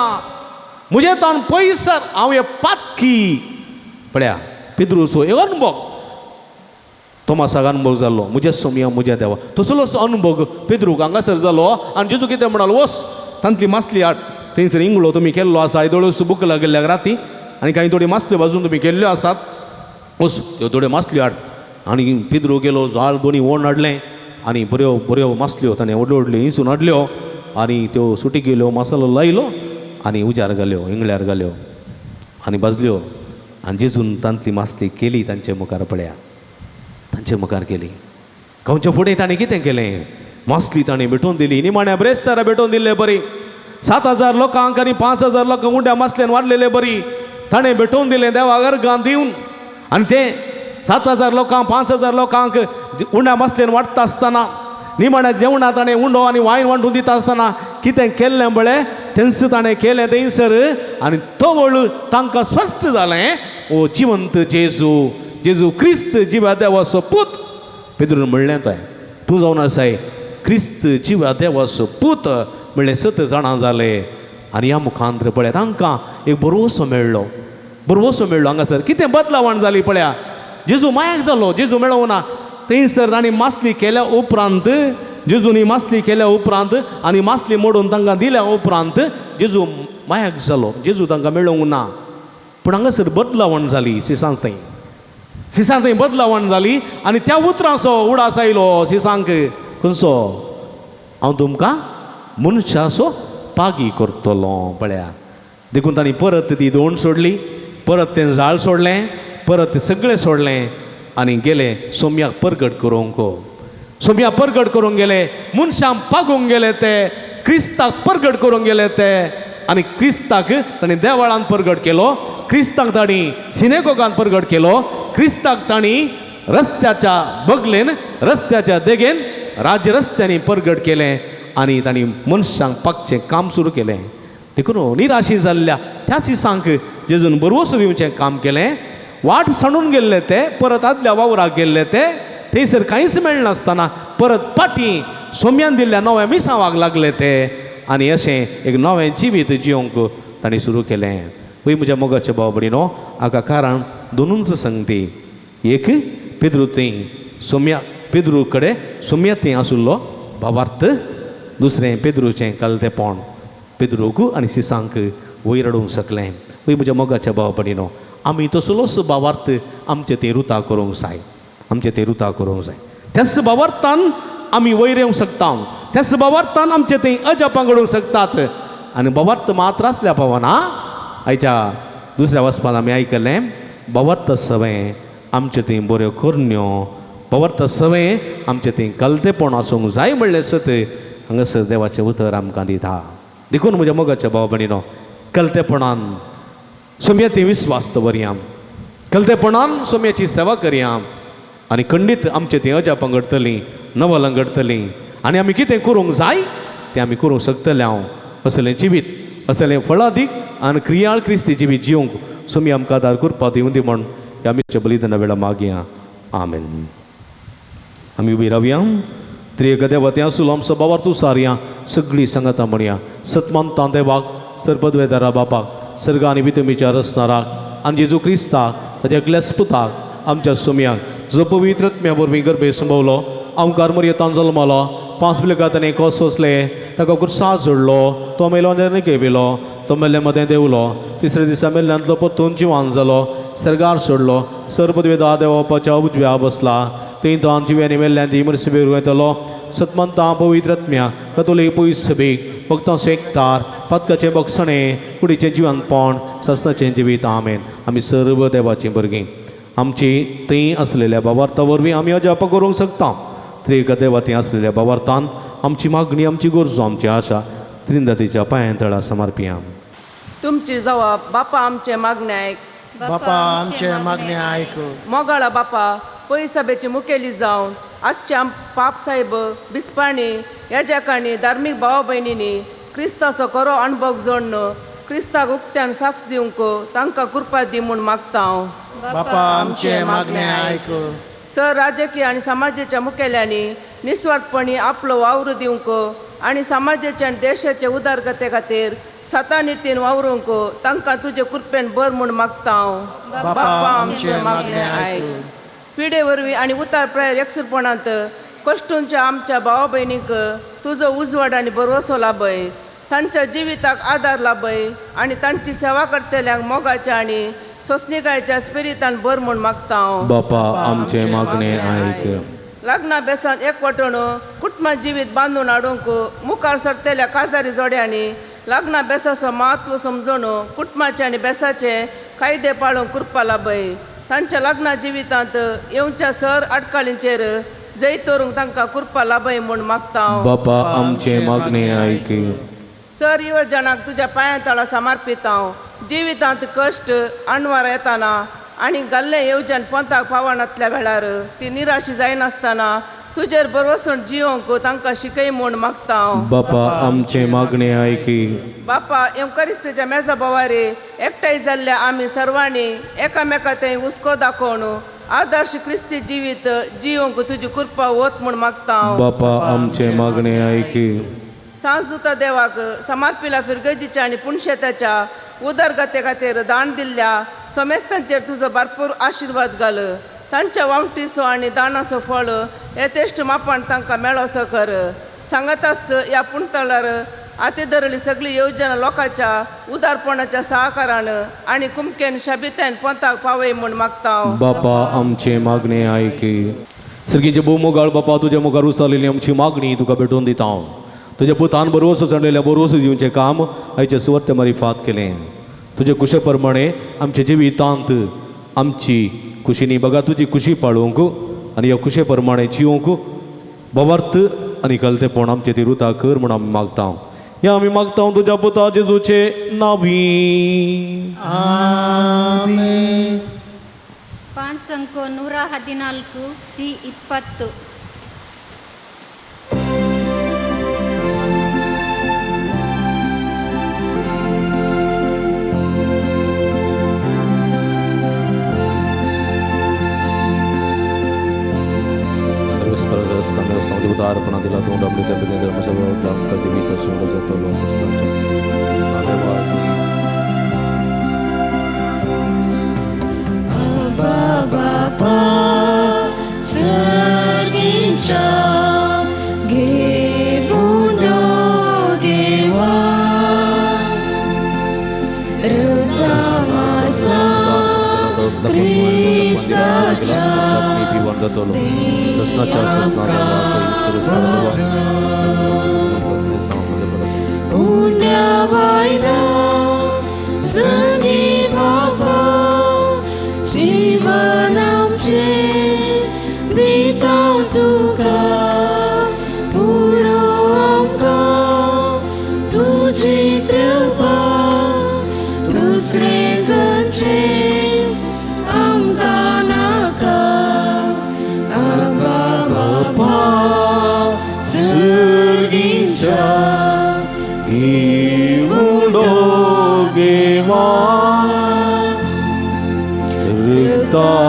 म्हजें तावन पयसर हांव हे पातकी पळया पेद्रूचो एक अनुभव तोमासाक अनुभव जाल्लो म्हजें सोम्या म्हज्या देवा तसलोच अनुभव पेद्रूक हांगासर जालो आनी जेजू कितें म्हणलो वस तांतली मासली हाड थंयसर इंगळो तुमी केल्लो आसा आयदोळ्यो बुक लागल्ल्याक राती आनी कांय थोडी मासल्यो भाजून तुमी केल्ल्यो आसात वस त्यो थोड्यो मासल्यो हाड आनी पेद्रू गेलो जाळ दोनी वोण हाडलें आनी बऱ्यो मासल्यो ताणें व्हडल्यो हिंसून हाडल्यो आनी त्यो सुटी गेल्यो मसालो लायलो आनी उजार घाल्यो इंगळ्यार घाल्यो आनी भाजल्यो आनी जेजून तांतली मासली केली तांचे मुखार पळया तांचे मुखार केली खंयच्या फुडें ताणें कितें केलें मासली ताणें भेटोवन दिली निमाण्या ब्रेस्तारा भेटोवन दिल्ले बरी 7,000 लोकांक आनी 5,000 लोकांक उंड्या मासल्यान वाडलेले बरी ताणें भेटोवन दिलें देवाक अर्गां दिवन आनी तें 7,000 लोकांक 5,000 लोकांक उंड्या मसलेन वाडटा आसतना निमाण्या जेवणां ताणें उंडो आनी वायन वांटून दिता आसतना कितें केल्लें बळें तेंच ताणें केलें थंयसर आनी तो वळ तांकां स्पश्ट जालें ओ जिवंत जेजू क्रिस्त जिव्या देवाचो पूत पेद्रून म्हणलें तूं जावन आसाय क्रिस्त जिव्या देवाचो पूत म्हणलें 7 जाणां जाले आनी ह्या मुखांतर पळय तांकां एक बरोसो मेळ्ळो हांगासर कितें बदलावण जाली पळया जेजू मायाक जालो जेजू मेळोंक ना थंयसर तांणी मासली केल्या उपरांत जेजूनी मासली केल्या उपरांत आनी मासली मोडून तांकां दिल्या उपरांत जेजू मायाक जालो जेजू तांकां मेळोंक ना पूण हांगासर बदलावण जाली सिसांत थंय बदलावण जाली आनी त्या उतरांचो उडास आयलो सिसांक खंयचो हांव तुमकां मनशाचो पागी करतलो पळया देखून तांणी परत ती दोण सोडली परत तें जाळ सोडलें परत सगळें सोडलें आनी गेले सोम्याक परगट करूंक गेले मनशांक पागूंक गेले ते क्रिस्ताक परगट करूंक गेले ते आनी क्रिस्ताक तांणी देवळांत परगट केलो क्रिस्ताक तांणी सिनेगोगांत परगट केलो क्रिस्ताक तांणी रस्त्याच्या बगलेन रस्त्याच्या देगेन राजरस्त्यांनी परगट केलें आनी तांणी मनशांक पागचें काम सुरू केलें देखून निराशी जाल्ल्या त्या दिसांक जेजून बरवसो दिवचें काम केलें वाट सांडून गेल्ले ते परत आदल्या वावराक गेल्ले ते थंयसर कांयच मेळनासतना परत फाटीं सोम्यान दिल्ल्या नव्या मिसांवाक लागले ते आनी अशें एक नवें जिवीत जियोंक तांणी सुरू केलें पळय म्हज्या मोगाच्या भाव भयणीनो हाका कारण दोनूच संगती एक पेद्रू थंय पेद्रू कडेन सोम्या थंय आशिल्लो भावार्थ दुसरें पेद्रूचें कलतेपण पेद्रूक आनी सिसांक वयर हाडूंक शकलें पळय म्हज्या मोगाच्या भाव भयणीनो आमी तसलोच भावार्थ आमचे थंय रुता करूंक जाय त्याच भावार्थान आमी वयर येवंक शकता त्याच भावार्थान आमचे थंय अजापां घडोवंक शकतात आनी भावार्थ मात्र आसल्या पावना आयच्या दुसऱ्या वचपान आमी आयकलें भावार्थ सवें आमचे थंय बऱ्यो करण्यो भावार्थ सवें आमचे थंय कलतेपण आसूंक जाय म्हणलें सत हांगासर देवाचें उतर आमकां दिता देखून म्हज्या मोगाच्या भाव भयणीनो कलतेपणान सोम्या थंय विस्वास दवरया कलतेपणान सोम्याची सेवा करया आनी खंडीत आमचे थंय अजापां घडटलीं नवलां घडटलीं आनी आमी कितें करूंक जाय तें आमी करूंक शकतले असलें जिवीत असलें फळादीक आनी क्रियाळ क्रिस्ती जिवीत जियोंक सोमी आमकां आदार करपा दिवं दी म्हण ह्या आमच्या बलिदाना वेळा मागया आमेन आमी उबी रावया त्रिएक देवत्या सुलाम सभावार तूं सारया सगळीं सांगाता म्हणया सतमंता देवाक सर्पद्वेदारा बापाक सर्ग आनी वितमीच्या रचणाराक आनी जेजू क्रिस्ताक ताच्या क्लेस्पुताक आमच्या सोम्याक जो पवित्र आत्म्या वरवीं गर्भे संभवलो अवकार मर्यतान जल्मलो 5 पिलकांनी कस सोंसले ताका कुर्सा जोडलो तो मेलो निर्णय केलो तो मेल्ले मदें देवलो तिसऱ्या दिसा मेल्ल्यांतलो परतून जिवान जालो सर्गार सोडलो सर्पद्वेदा देवापाच्या उजव्या बसला थंय तो जिव्यांनी मेल्ल्यांत इमर्सिबेर वयतलो सतमंता पवित्र आत्म्या कतोलीक पयस सभेक भक्तां सेकतार पदकाचें बक्षणें कुडीचें जिवंतपण सस्नाचें जिवीत आमेन आमी सर्व देवाचीं भुरगीं आमची थंय आसलेल्या भावार्था वरवीं आमी अजापां करूंक शकता त्रिएक देवा थंय आसलेल्या भावार्थान आमची मागणी आमची गरजो आमची आशा त्रिंदतीच्या पांयां तळा समर्पिया तुमची जबाब बापा आमचे मागणे आयक बापा आमचे मागणे आयक मोगाळा बापा पै सभेची मुखेली जावन आजच्या पाप साहेब बिस्पाणी ह्या काणी धार्मीक भाव भयणींनी क्रिस्ताचो खरो अणभव जोडन क्रिस्ताक उक्त्यान साक्ष दिवंक तांकां कृपा दी म्हूण मागता हांव बापा आमचे मागणे आयक सर राजकीय आनी समाजाच्या मुखेल्यांनी निस्वार्थपणी आपलो वावर दिवंक आनी समाजाच्या आनी देशाचे उदारगते खातीर सता नितीन वावरूंक तांकां तुजे कृपेन बर म्हूण मागता हांव बापा आमचे मागणे आयक पिढे वरवीं आनी उतार प्रायर एकसुरपणांत कश्टूंच्या आमच्या भावा भयणीक तुजो उजवाड आनी बरवसो लाभय तांच्या जिविताक आदार लाभय आनी तांची सेवा करतल्यांक मोगाच्या आनी सोसणिकायच्या स्पिरितान बर म्हूण मागता हांव बापा आमचे मागणे आयक लग्ना बेसान एकवटून कुटुंबां जिवीत बांदून हाडूंक मुखार सरतल्या काजारी जोड्यांनी लग्ना बेसाचो म्हत्व समजून कुटुंबाचे आनी बेसाचे कायदे पाळूंक कृपा लाभय तांच्या लग्ना जिवितांत येवच्या सर आडकाळींचेर जैत दवरूंक तांकां कृपा लाभय म्हूण मागता हांव बापा आमचे मागणे आयक सर युवजनाक तुज्या पांयां तळा समर्पित हांव जिवितांत कश्ट अणवार येताना आनी गल्ले येवजण पंथाक पावनांतल्या वेळार ती निराशी जायनासतना तुजेर बरोवसून जियोंक तांकां शिकय म्हूण मागता हांव. बापा आमचे मागणे आयकी. बापा एवकारिस्तेच्या मेजा बोवारे एकठांय जाल्ल्या आमी सर्वांनी एकामेका थंय हुस्को दाखोवन आदर्श क्रिस्ती जिवीत जियोंक तुजी कृपा वत म्हूण मागता हांव. बापा आमचे मागणे आयकी. सांजुता देवाक समर्पिला फिरगजीच्या आनी पुणशेताच्या उदरगते खातीर दान दिल्ल्या समेस्तांचेर तुजो भरपूर आशिर्वाद घाल. तांच्या वावटीचो आनी दानाचो फळ येतेश्ट मापान तांकां मेळोसो कर. सांगातास ह्या पुणतळार आती धरली सगळी येवजण लोकांच्या उदारपणाच्या सहकारान आनी कुमकेन शाबितायन पंथाक पावय म्हूण मागता हांव. बापा आमचे मागणे आयकी. सर्गीचे भोव मोगाळ बापा तुज्या मुखार उसालेली आमची मागणी तुका भेटोवन दिता हांव. तुज्या पुतान बरोवसो चडलेल्या बरोवसो दिवचें काम आयचे सुवात मारिफात केलें. तुजे कुशे प्रमाणे आमचे जिवितांत आमची खुशीनी बघा तुजी खुशी पाळोवंक आनी ह्या कुशे प्रमाणे जियोंक भवार्थ आनी कलतेपण आमचे ती रुता कर म्हूण आमी मागता. हें आमी मागता तुज्या पुता जेजूचे नांवी. आमेन. 5 अंक 114 C20. उदारपणा दिला तोंड आपली त्या जीवित सोडलं जातो. बाबा सर्गीच्या घे बुंडो देवा रक्तामासा क्रिस्ताच्या उंड्या वायदा संगी बाबा जीवन आमचे दिता तुका पुरो आमकां तुजी कृपा दुसरे खंयचे आमकां नाका. बाबा सर्गीच्या घेवडो घेवा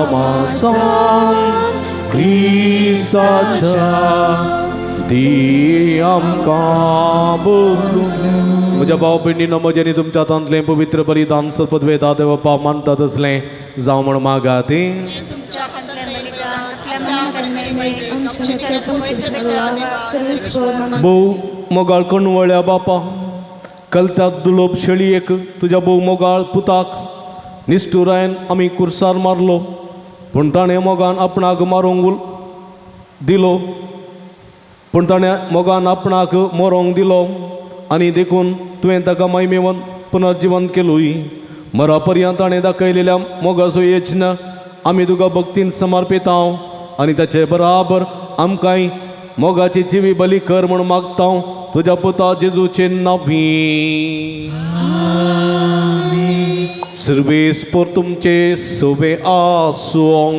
रक्तामासान क्रिस्ताच्या दी आमकां बदलून. म्हज्या भाव भयणीनो म्हजें तुमच्या हातांतलें पवित्र बलिदान सपत वेदा देवा बापा मानता तसलें जावं म्हण मागात. भोव मोगाळ कणवळ्या बापा कलत्यात दुलोप शेळयेक तुज्या भोव मोगाळ पुताक निश्ठुरायन आमी कुर्सार मारलो पूण ताणें मोगान आपणाक मारूंक दिलो. पूण ताणें मोगान आपणाक मरोंक दिलो आनी देखून तुवें ताका महिमेवन पुनर्जीवन केलोय. मरा पर्यंत ताणें दाखयलेल्या मोगाचो यज्ञ आमी तुका भक्तीन समर्पिता आनी ताचे बराबर आमकांय मोगाची जिवी बली कर म्हूण मागता तुज्या पुता जेजूचे नांवी. सर्वेस्पर तुमचे सोबे आसूं.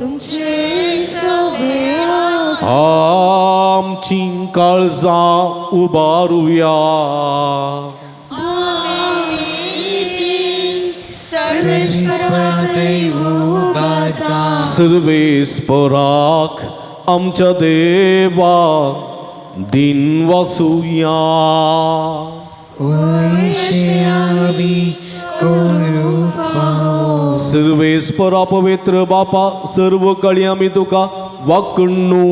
तुमचे सोबे आसूं. आमची काळजां उबारुया. सर्वेस्पराक आमच्या देवा दिन वासुया. सर्वेस्परा पवित्र बापा सर्व काळी आमी तुका वाकण्णू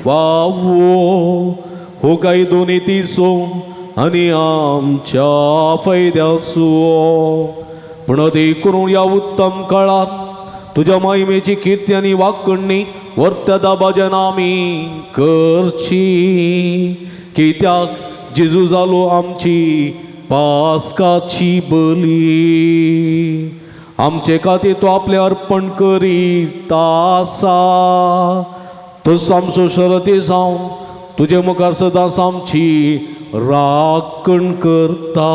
फावो हो काही दोन्ही तिसो आनी आमच्या फायद्यासो. पण ते करून या उत्तम काळात तुझ्या महिमेची कीर्ती आनी वाकण्णी वर्तदा भजन आमी करची. कित्याक जेजू जालो आमची पास्काची बली. आमचे खातीर तो आपले अर्पण करीत आसा. तो आमचो शरती जावन तुजे मुखार सदांच आमची राखण करता.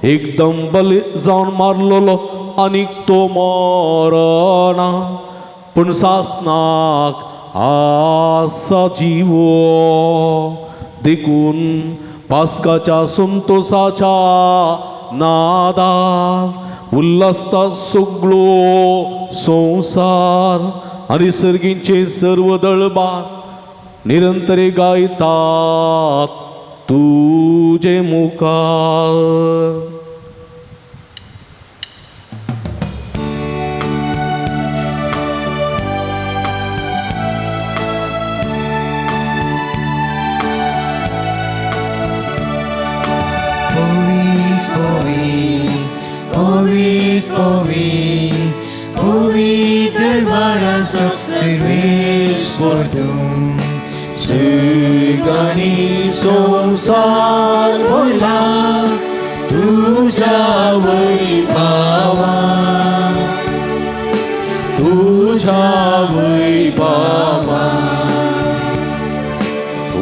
एकदम बल जावन मारलेलो आनीक तो मरणा पूण सासनाक आसा जिवो देखून पास्काच्या संतोषाच्या नादार उल्हासता सगळो संसार आनी सर्गींचे सर्व दळबार निरंतरे गायतात तुझे मुखार. Holy darbara serveshwar tum Sugani संसार भरला तुझ्या वैभवा तुझ्या वैभवा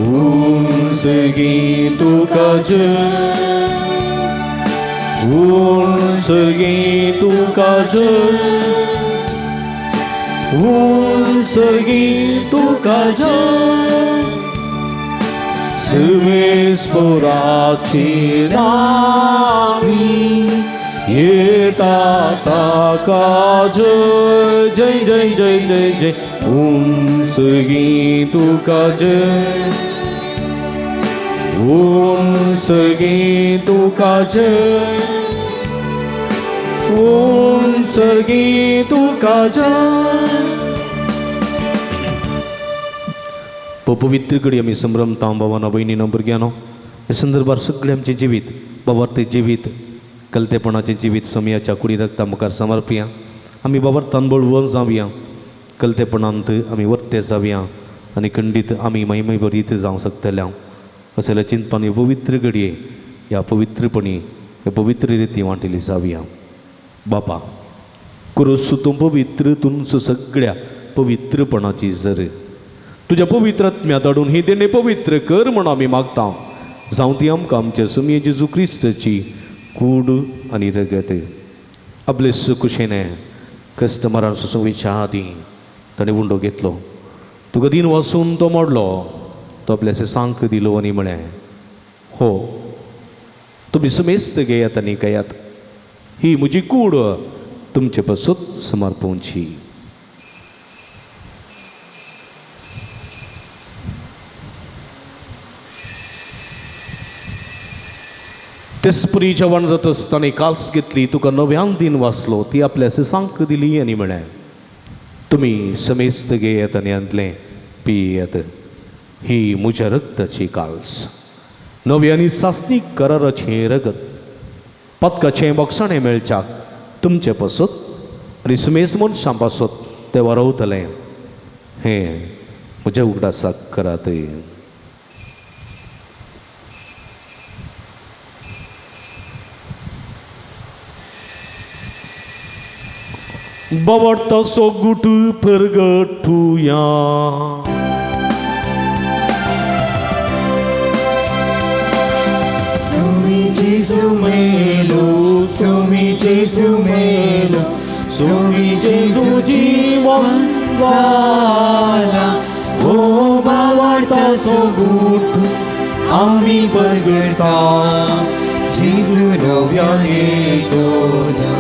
उंचगी तुका उंचगी तुका उंचगी तुका सर्वेस्पराची नावी येता ताका जय जय जय जय जय जय उंचगी तुका उंचगी तुका उंचगी तुका पवित्र घडी आमी संभ्रमता भावांनो भयणीनो भुरग्यांनो हे संदर्भार सगळे आमचे जिवीत बावर्ते जिवीत कलतेपणाचे जिवीत सोमयाच्या कुडी रक्ता मुखार समर्पया. आमी बावर्तान बळवळ जावया, कलतेपणांत आमी वर्ते जावया आनी खंडीत आमी महिमेभरीत जावंक शकतल्या. असल्या चिंतपान हे पवित्र घडये ह्या पवित्रपणी हे पवित्र रिती वांटिली जावया. बापा कुरुस तूं पवित्र तुमचो सगळ्या पवित्रपणाची जर तुझ्या पवित्रात्म्या धाडून ही देणे पवित्र कर म्हणून आमी मागता. जावं ती आमकां आमच्या सुमये जेजू क्रिस्ताची कूड आनी रगत आपले सुकुशेने कस्टमरां सुविच्या आदी ताणें उंडो घेतलो. तुका दिन वाचून तो मोडलो, तो आपल्या सांक दिलो आनी म्हळें हो तुमी सुमेस्त घेयात आनी कयात, ही म्हजी कूड तुमचे पासून समर्पोवची. तेसपरी जेवण जात आसतना काल्स घेतली, तुका नव्यान दिन वाचलो, ती आपल्या सांक दिली आनी म्हळें तुमी समेस्त घेयात आनी आदलें पियेत, ही म्हज्या रक्ताची काल्स, नव्यानी सासनीक कराराचें रगत, पदकाचें बोगसाणें मेळच्याक तुमचे पासून आनी समेस्त मनशां पासून तें वारवतलें. हें म्हज्या उगडासाक करात. बावडता सोगुट परगटुया Sumi Jesu melo, Sumi Jesu melo, Sumi Jesu jiwan zala. O bawarta sogutu, ami pergerta, Jesu novya ekona.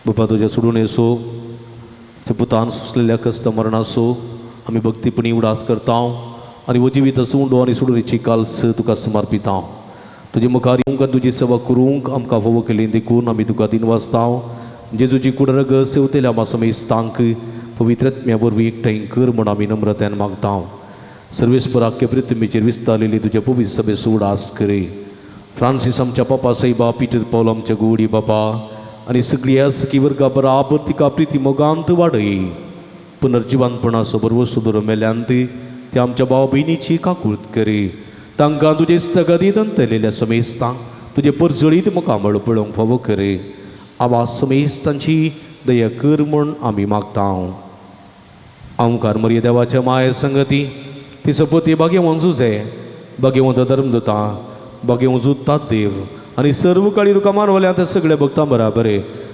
बापा तुझ्या सोडून येसो ते पुतान सुचलेल्या कस्टमरांना असो आम्ही भक्तीपणी उडास करता आणि वो जिवीत असो उंडो आनी सोडून काल्स तुका समर्पिता. तुझे मुखार येवंक आनी तुजी सेवा करूंक आमकां फोव केली देखून आमी तुका दिन वाचता. जेजूची कुडरग सेवतेल्या मासमेस्तांक पवित्रत्म्या वरवीं एकठांय कर म्हूण आमी नम्रतेन मागता. सर्वेस्पराक्य पृथ्वीचेर विस्तारलेली तुज्या पवित्र सभेचो उडास करे. फ्रांसीस आमच्या बापा सैबा, पीटर पौल आमच्या गोडी बापा आनी सगळी आसकी वर्गा बराबर तिका प्रिती मोगांत वाडय. पुनर्जिवानपणाचो बरवो सुदूर मेल्यांत ते आमच्या भाव भयणीची काकुळट करे. तांकां तुजे स्थगतीत अंतलेल्या समेस्तांक तुजे परजळीत मुखामळ पळोवंक फावो करे. आवा समेस्तांची दया कर म्हूण आमी मागता. ओंकार मरिय देवाच्या माये संगती ती सपती भाग्यवंत जुजे, भाग्यवंत धर्मदूता, बाकी उजूतात देव आनी सर्व काळी तुका मानवल्या त्या सगळ्या भक्तां बराबर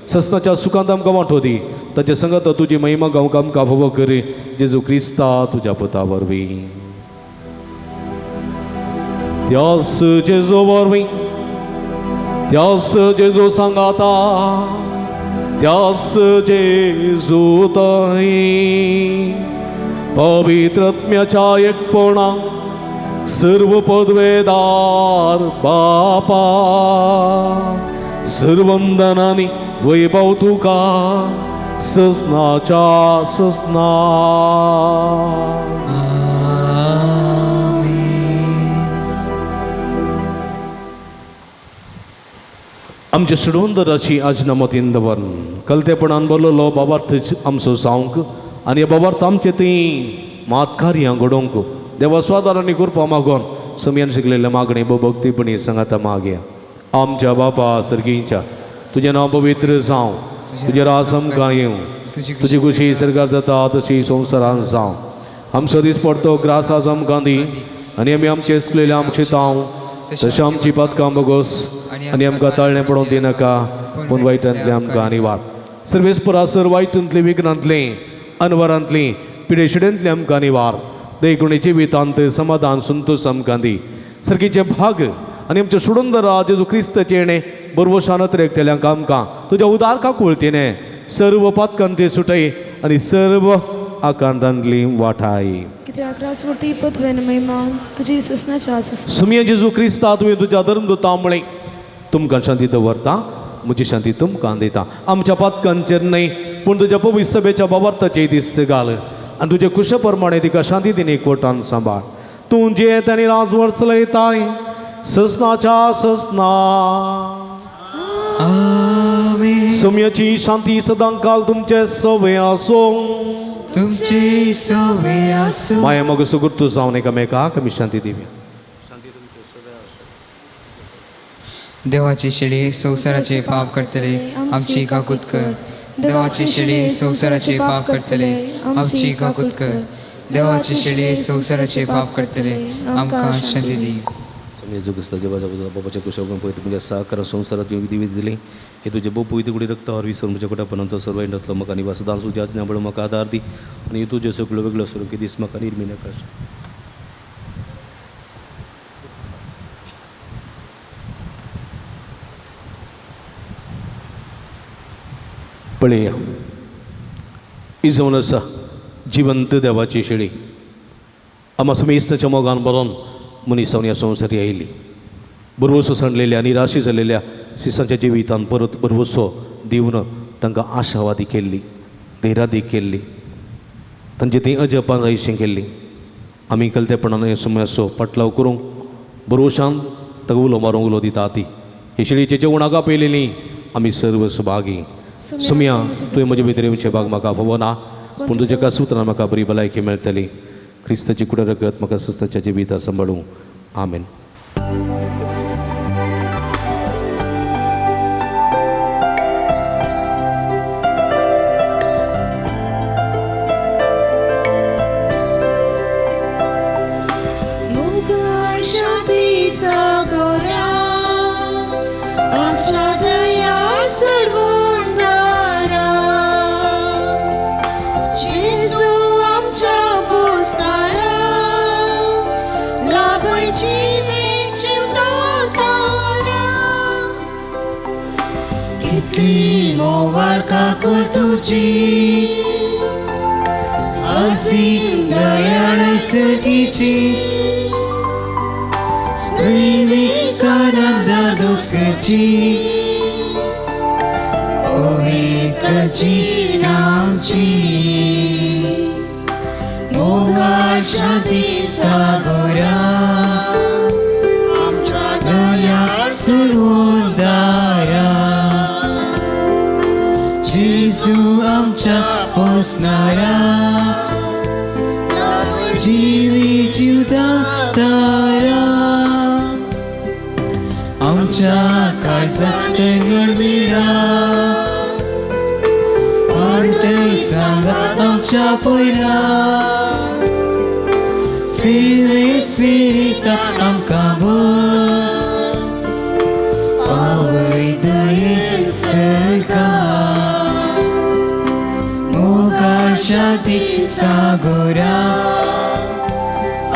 ससनाच्या सुखांत आमकां वांटो दी ताचे संगत तुजी महिमा गावंक आमकां फावो कर जेजू क्रिस्ता तुज्या पुता वरवीं त्यास जेजू वरवीं त्यास जेजू सांगाता त्यास जेजू थंय पवित्रत्म्याच्या एकपणा सर्व पदवेदार बापा सर्वंदनानी वैभव तुका ससनाच्या ससना आमच्या सुडोंदराची आज नमतीन दवरन कलतेपणान बोललो बाबार्थ आमचो जावंक आनी बाबार्थ आमचे ती मातकार्यां घडोवंक देवा स्वादारांनी करपा मागोन समयान शिकलेल्या मागणी भक्तीपणी सांगाता मागया आमच्या बापा सर्गीच्या तुजें नांव पवित्र जावं तुजें रास आमकां येवं तुजी खुशी सरकार जाता तशी संवसारांत जावं आमचो दीस पडतो ग्रास आज आमकां दी आनी आमी आमचे असलेले आमचे तांव तशें आमची पातकां बगोस आनी आमकां ताळणें पडोवंक दिनाका पूण वायटांतले आमकां आनी वार सर्वेस्परा सर वायटांतले विघ्नांतले अनवरांतली पिडेशिडेंतले आमकां आनी वार देखूण जिवितांत समाधान संतोश आमकां दी सर्गीचे भाग आनी आमच्या सुडोंदरा जेजू क्रिस्ताचे येणे बरवशानत रेखतेल्यांक आमकां तुज्या उदारका कुळतीने सर्व पातकांतली सुटय आनी सर्व आकांतांतली वाठाय कित्याक रासवरती पदवेन महिमान तुजी ससनाच्या सुमिया जेजू क्रिस्ता तुवें तुज्या धर्मदूता मुळे तुमकां शांती दवरता म्हजी शांती तुमकां दिता आमच्या पातकांचेर न्हय पूण तुज्या पवित्र सभेच्या बाबार्थाचेय दिश्ट घाल आनी तुजे कुशे प्रमाणे तिका शांती दिन एकवटान सांबाळ तूं जे तांणी राजवट चलयताय ससनाच्या ससना सुमयाची शांती सदां काल तुमचे सवे आसूं तुमची सवे आसूं माया मग सुगुर्तू जावन एकामेकाक आमी शांती दिवया देवाची शेळी संवसाराचे पाप करतले आमची काकूत कर देवाची शेळी संवसाराचे पाप करतले आमची काकूत कर देवाची शेळी संवसाराचे पाप करतले आमकां शांती दी जेजू क्रिस्ता देवाच्या बाबाच्या कुशावरून पळय तुमच्या सहकार संवसारात जे विधी दिले हे तुझे बो पवित्र गुडी रक्तावर विसरून म्हज्या कोटापर्यंत सर्व इंडातलो म्हाका आनी वासदान तुज्या आज्ञा म्हाका आदार दी आनी तुज्यो सगळ्यो वेगळ्यो स्वरुपी दीस म्हाका निर्मी नाकाश पळया ही जावन आसा जिवंत देवाची शेळी आमा समेस्ताच्या मोगान बरोवन मनीसावन ह्या संवसारी आयिल्ली बरवसो सांडलेल्या निराशी जाल्लेल्या सिसांच्या जिवितांत परत बरवसो दिवन तांकां आशावादी केल्ली धैर्यादी केल्ली तांचे ती अजपान आयुश्य केल्ली आमी कलतेपणान हे समयाचो पाटलाव करूंक बरवशान ताका उलो मारूंक उलो दिता ती हे शेळीचे जेवणाका पयलेली आमी सर्व सुभागी सुमया तुवें म्हजे भितर येवचे भाग म्हाका फावो ना पूण तुज्या एका सुत्रान म्हाका बरी भलायकी मेळटली क्रिस्ताची कुडे रगत म्हाका सस्ताच्या जिविता सांबाळूं आमेन काकूळ तुजी असीम दयाळ सगीची दैविक आनंद दुस्कची ओवेकची नामची मोगाळ शांती सागोरा आमच्या दयाळ सर्वोद्धारा जेजू आमच्या पोसणारा जीवी जीवदातारा आमच्या काळजात गडबिडा वाट सांगा आमच्या पयला सेवे स्पिरिता आमकां भर सागोरा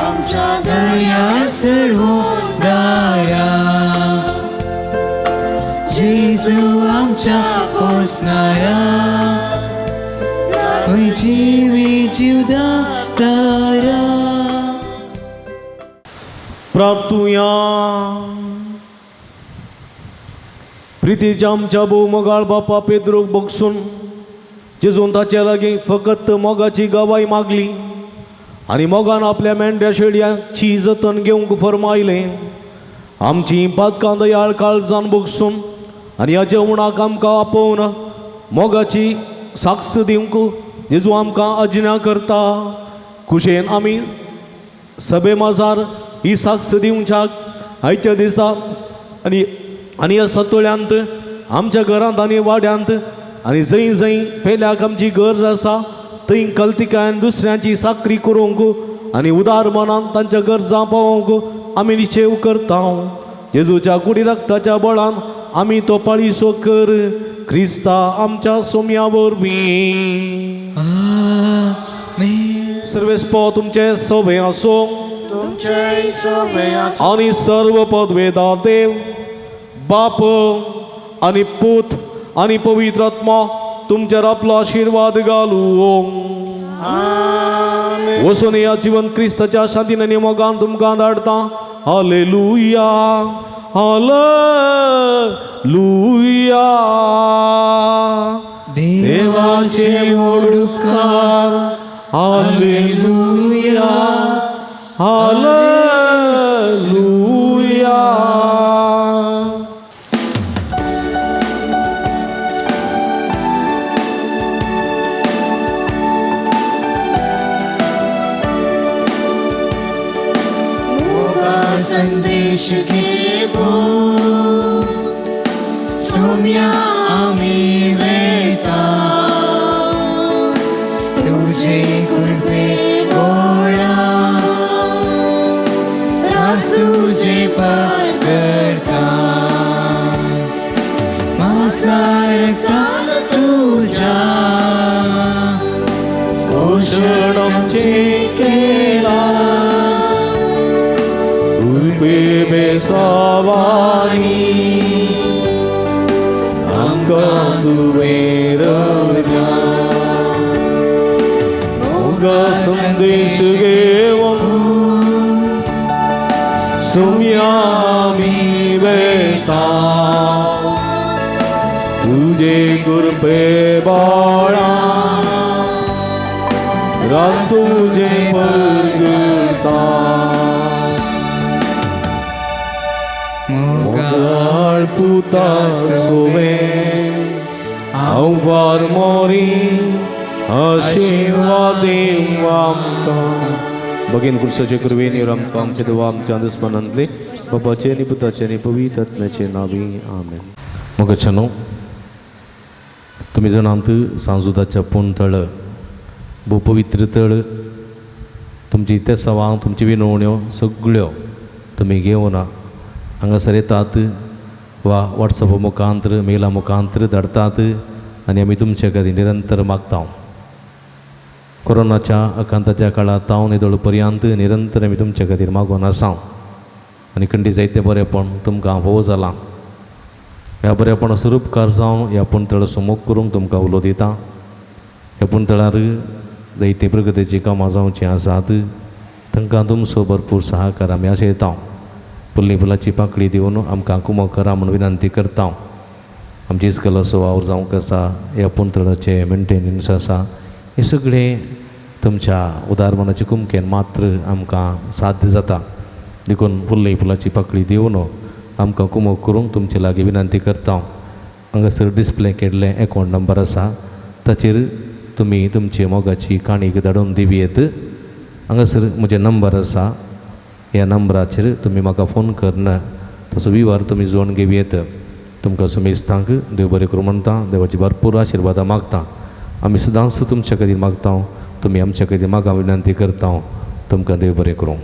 आमच्या दयाळ सरदारा जेजू आमच्या पोसणारा जीवी जीवदातारा प्रार्थुया प्रितीच्या आमच्या भोव मोगाळ बापा पेद्रोक बगसून जेजून ताचे लागीं फकत मोगाची गवाही मागली आनी मोगान आपल्या मेंढ्या शेळयांची जतन घेवंक फरमायलें. आमची पातकां दयाळ काळजान बगसून आनी ह्या जेवणाक आमकां आपोवन मोगाची साक्ष दिवंक जेजू आमकां अज्ञा करता. कुशेन आमी सभे मजार ही साक्ष दिवच्याक आयच्या दिसा आनी ह्या सतोळ्यांत आमच्या घरांत आनी वाड्यांत आनी जंय जंय पेल्याक आमची गरज आसा थंय कल्तिकायन दुसऱ्यांची साकरी करूंक आनी उदार मनान तांच्या गरजां पावोवंक आमी निशेव करता. जेजूच्या कुडी रक्ताच्या बळान आमी तो पाळीसो कर. क्रिस्ता आमच्या सोम्या वरवीं. सर्वेस्पो तुमचे सोबे आसो आनी सर्व पदवेदार देव बाप आनी पूत आनी पवित्र आत्मा तुमचेर आपलो आशीर्वाद घालूं. वचून ह्या जिवन क्रिस्ताच्या शांतीन आनी मोगान तुमकां धाडटा. Hallelujah hallelujah. देवाचे ओडकार हालेलुया हालेलुया. संदेश घेवो सोम्या आमी वेता तुझे कृपे गोळा रास तुझे पार करता मासारकार तुझ्या पोषण आमचे केला बेसावानी आमकां तुवेरला. मोगा संदेश घेवन सोम्या आमी वेता तुजे कृपे बाळा रास तुजे परगता. मोगाळ पुता सोबे हांव वार मोरी आशिर्वाद देव आमकां. भगीन पुरुषाचे कृपेन आमकां आमचे देवा आमच्या अंधस्मरणांतले बापाचे आनी पुताचे आनी पवित्र आत्म्याचे नांवी आमेन. मोगाच्यानो तुमी जाणांत सांजुदाच्या पुणतळ भोव पवित्र तळ तुमची ते सवां तुमची विनवण्यो सगळ्यो तुमी घेवन हांगासर येतात वा वॉट्सॅप मुखांतर मेला मुखांतर धाडतात आनी आमी तुमचे खातीर निरंतर मागता. कोरोनाच्या आकांताच्या काळात तावन येदोळ पर्यंत निरंतर आमी तुमचे खातीर मागून आसा आनी खंडी जायते बरेपण तुमकां फोव जालां. ह्या बरेपण स्वरूपकार जावन ह्या पुणतळ सुमोग करूंक तुमकां उलो दिता. ह्या पुणतळार जायती प्रगतीची कामां जावची आसात तांकां तुमचो भरपूर सहकार आमी आशयता. फुल्ली फुलाची पाकळी दिवन आमकां कुमक करा म्हूण विनंती करता. आमची इस्कलाचो वावर जावंक आसा ह्या पुणतळाचे मेंटेनन्स आसा हे सगळे तुमच्या उदारमनाचे कुमकेन मात्र आमकां साध्य जाता. देखून फुल्ली फुलाची पाकळी दिवन आमकां कुमक करूंक तुमचे लागीं विनंती करता. हांगासर डिस्प्ले केल्ले अकावंट नंबर आसा ताचेर तुमी तुमची मोगाची काणीक धाडून दिवयेत. हांगासर म्हजे नंबर आसा ह्या नंबराचेर तुमी म्हाका फोन करन तसो विवार तुमी जोडून घेवयेत. तुमकां समेस्तांक देव बरें करूं म्हणटा. देवाची भरपूर आशिर्वाद मागता. आमी सदांच तुमचे खातीर मागता. तुमी आमचे खातीर मागा विनंती करता. तुमकां देव बरें करूं.